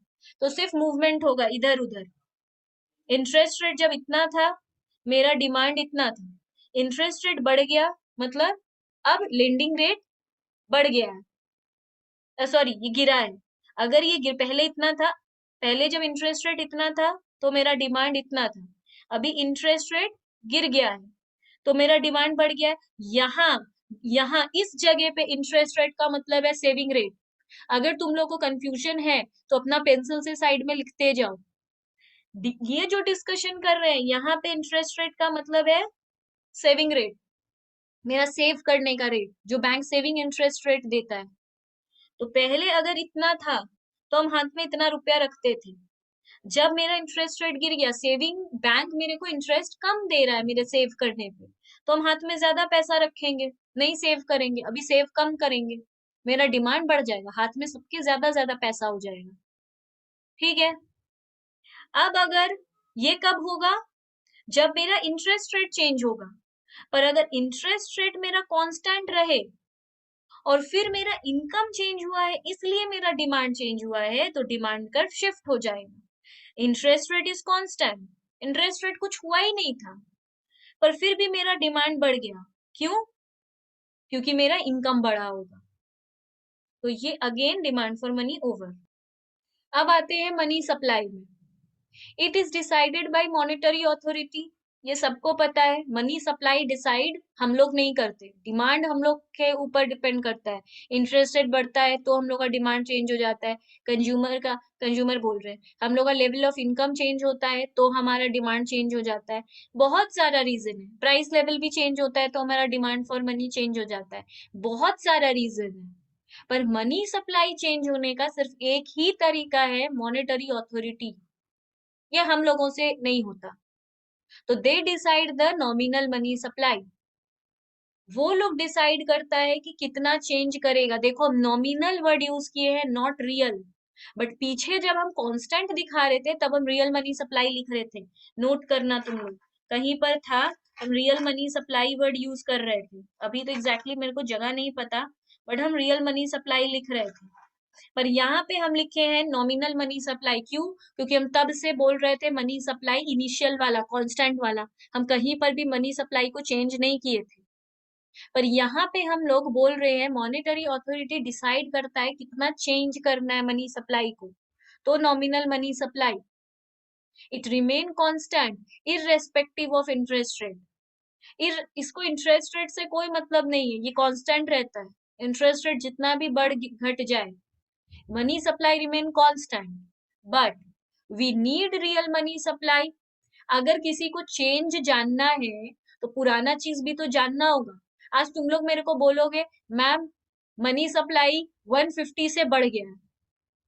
तो सिर्फ मूवमेंट होगा इधर उधर। इंटरेस्ट रेट जब इतना था, मेरा डिमांड इतना था, इंटरेस्ट रेट बढ़ गया, मतलब अब लेंडिंग रेट बढ़ गया है, सॉरी ये गिरा है। अगर ये पहले इतना था, पहले जब इंटरेस्ट रेट इतना था तो मेरा डिमांड इतना था, अभी इंटरेस्ट रेट गिर गया है तो मेरा डिमांड बढ़ गया है। यहाँ यहाँ इस जगह पे इंटरेस्ट रेट का मतलब है सेविंग रेट। अगर तुम लोग को कंफ्यूजन है तो अपना पेंसिल से साइड में लिखते जाओ। ये जो डिस्कशन कर रहे हैं यहाँ पे इंटरेस्ट रेट का मतलब है सेविंग रेट, मेरा सेव करने का रेट, जो बैंक सेविंग इंटरेस्ट रेट देता है। तो पहले अगर इतना था तो हम हाथ में इतना रुपया रखते थे, जब मेरा इंटरेस्ट रेट गिर गया, सेविंग बैंक मेरे को इंटरेस्ट कम दे रहा है मेरे सेव करने पे, तो हम हाथ में ज्यादा पैसा रखेंगे, नहीं सेव करेंगे, अभी सेव कम करेंगे, मेरा डिमांड बढ़ जाएगा, हाथ में सबके ज्यादा ज्यादा पैसा हो जाएगा। ठीक है। अब अगर ये कब होगा? जब मेरा इंटरेस्ट रेट चेंज होगा। पर अगर इंटरेस्ट रेट मेरा कांस्टेंट रहे और फिर मेरा इनकम चेंज हुआ है इसलिए मेरा डिमांड चेंज हुआ है, तो डिमांड कर्व शिफ्ट हो जाएगा। Interest rate is constant, interest rate कुछ हुआ ही नहीं था, पर फिर भी मेरा डिमांड बढ़ गया। क्यों? क्योंकि मेरा इनकम बढ़ा होगा। तो ये again demand for money over. अब आते हैं मनी सप्लाई में। It is decided by monetary authority. ये सबको पता है, मनी सप्लाई डिसाइड हम लोग नहीं करते, डिमांड हम लोग के ऊपर डिपेंड करता है। इंटरेस्ट रेट बढ़ता है तो हम लोग का डिमांड चेंज हो जाता है, कंज्यूमर बोल रहे हैं, हम लोग का लेवल ऑफ इनकम चेंज होता है तो हमारा डिमांड चेंज हो जाता है। बहुत सारा रीजन है, प्राइस लेवल भी चेंज होता है तो हमारा डिमांड फॉर मनी चेंज हो जाता है, बहुत सारा रीजन है। पर मनी सप्लाई चेंज होने का सिर्फ एक ही तरीका है, मॉनेटरी अथॉरिटी। ये हम लोगों से नहीं होता। तो they decide the nominal money supply. वो लोग डिसाइड करता है कि कितना चेंज करेगा। देखो, हम नॉमिनल वर्ड यूज किए हैं, नॉट रियल। बट पीछे जब हम कांस्टेंट दिखा रहे थे तब हम रियल मनी सप्लाई लिख रहे थे। नोट करना तुम लोग, कहीं पर था हम real money supply word use कर रहे थे, अभी तो एग्जैक्टली मेरे को जगह नहीं पता, बट हम रियल मनी सप्लाई लिख रहे थे। पर यहाँ पे हम लिखे हैं नॉमिनल मनी सप्लाई। क्यों? क्योंकि हम तब से बोल रहे थे मनी सप्लाई इनिशियल वाला, कांस्टेंट वाला, हम कहीं पर भी मनी सप्लाई को चेंज नहीं किए थे। पर यहाँ पे हम लोग बोल रहे हैं मॉनेटरी अथॉरिटी डिसाइड करता है कितना चेंज करना है मनी सप्लाई को, तो nominal money supply it remain constant irrespective of interest rate. इसको इंटरेस्ट रेट से कोई मतलब नहीं है, ये कांस्टेंट रहता है, इंटरेस्ट रेट जितना भी बढ़ घट जाए, money supply remain constant. But we need real money supply. अगर किसी को चेंज जानना है तो पुराना चीज भी तो जानना होगा। आज तुम लोग मेरे को बोलोगे मैम मनी सप्लाई 150 से बढ़ गया है,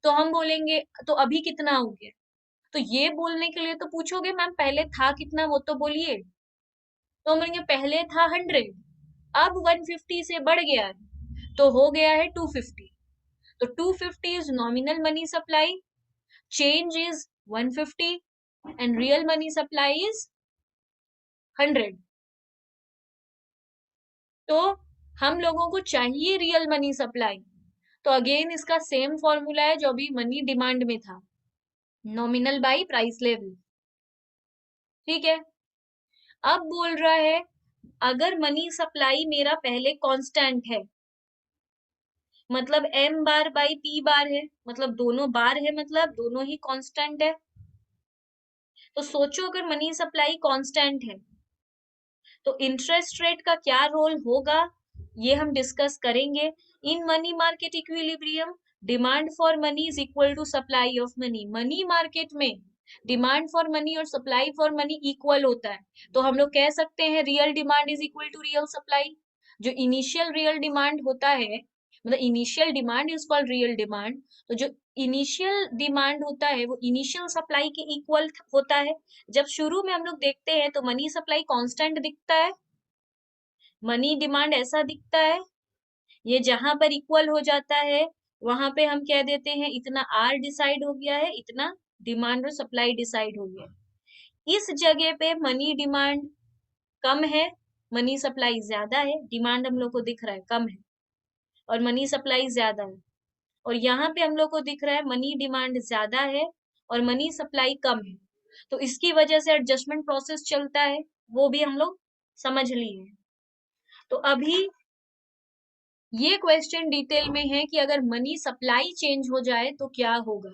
तो हम बोलेंगे तो अभी कितना हो गया? तो ये बोलने के लिए तो पूछोगे मैम पहले था कितना, वो तो बोलिए। तो हम बोलेंगे पहले था 100, अब 150 से बढ़ गया है तो हो गया है 250। तो 250 is nominal money supply, change is 150, and real money supply is 100। तो हम लोगों को चाहिए रियल मनी सप्लाई, तो अगेन इसका सेम फॉर्मूला है जो अभी मनी डिमांड में था, नॉमिनल बाई प्राइस लेवल। ठीक है। अब बोल रहा है अगर मनी सप्लाई मेरा पहले कांस्टेंट है, मतलब m बार बाई p बार है, मतलब दोनों बार है, मतलब दोनों ही कांस्टेंट है। तो सोचो अगर मनी सप्लाई कांस्टेंट है तो इंटरेस्ट रेट का क्या रोल होगा, ये हम डिस्कस करेंगे। In money market equilibrium demand for money is equal to supply of money. Money market में डिमांड फॉर मनी और सप्लाई फॉर मनी इक्वल होता है, तो हम लोग कह सकते हैं real demand is equal to real supply. जो इनिशियल रियल डिमांड होता है, मतलब initial demand is called real demand, तो जो इनिशियल डिमांड होता है वो इनिशियल सप्लाई के इक्वल होता है। जब शुरू में हम लोग देखते हैं तो मनी सप्लाई कांस्टेंट दिखता है, मनी डिमांड ऐसा दिखता है, ये जहां पर इक्वल हो जाता है वहां पे हम कह देते हैं इतना आर डिसाइड हो गया है, इतना डिमांड और सप्लाई डिसाइड हो गया है। इस जगह पे मनी डिमांड कम है, मनी सप्लाई ज्यादा है, डिमांड हम लोग को दिख रहा है कम है और मनी सप्लाई ज्यादा है, और यहाँ पे हम लोग को दिख रहा है मनी डिमांड ज्यादा है और मनी सप्लाई कम है। तो इसकी वजह से एडजस्टमेंट प्रोसेस चलता है, वो भी हम लोग समझ लिए। तो अभी ये क्वेश्चन डिटेल में है कि अगर मनी सप्लाई चेंज हो जाए तो क्या होगा।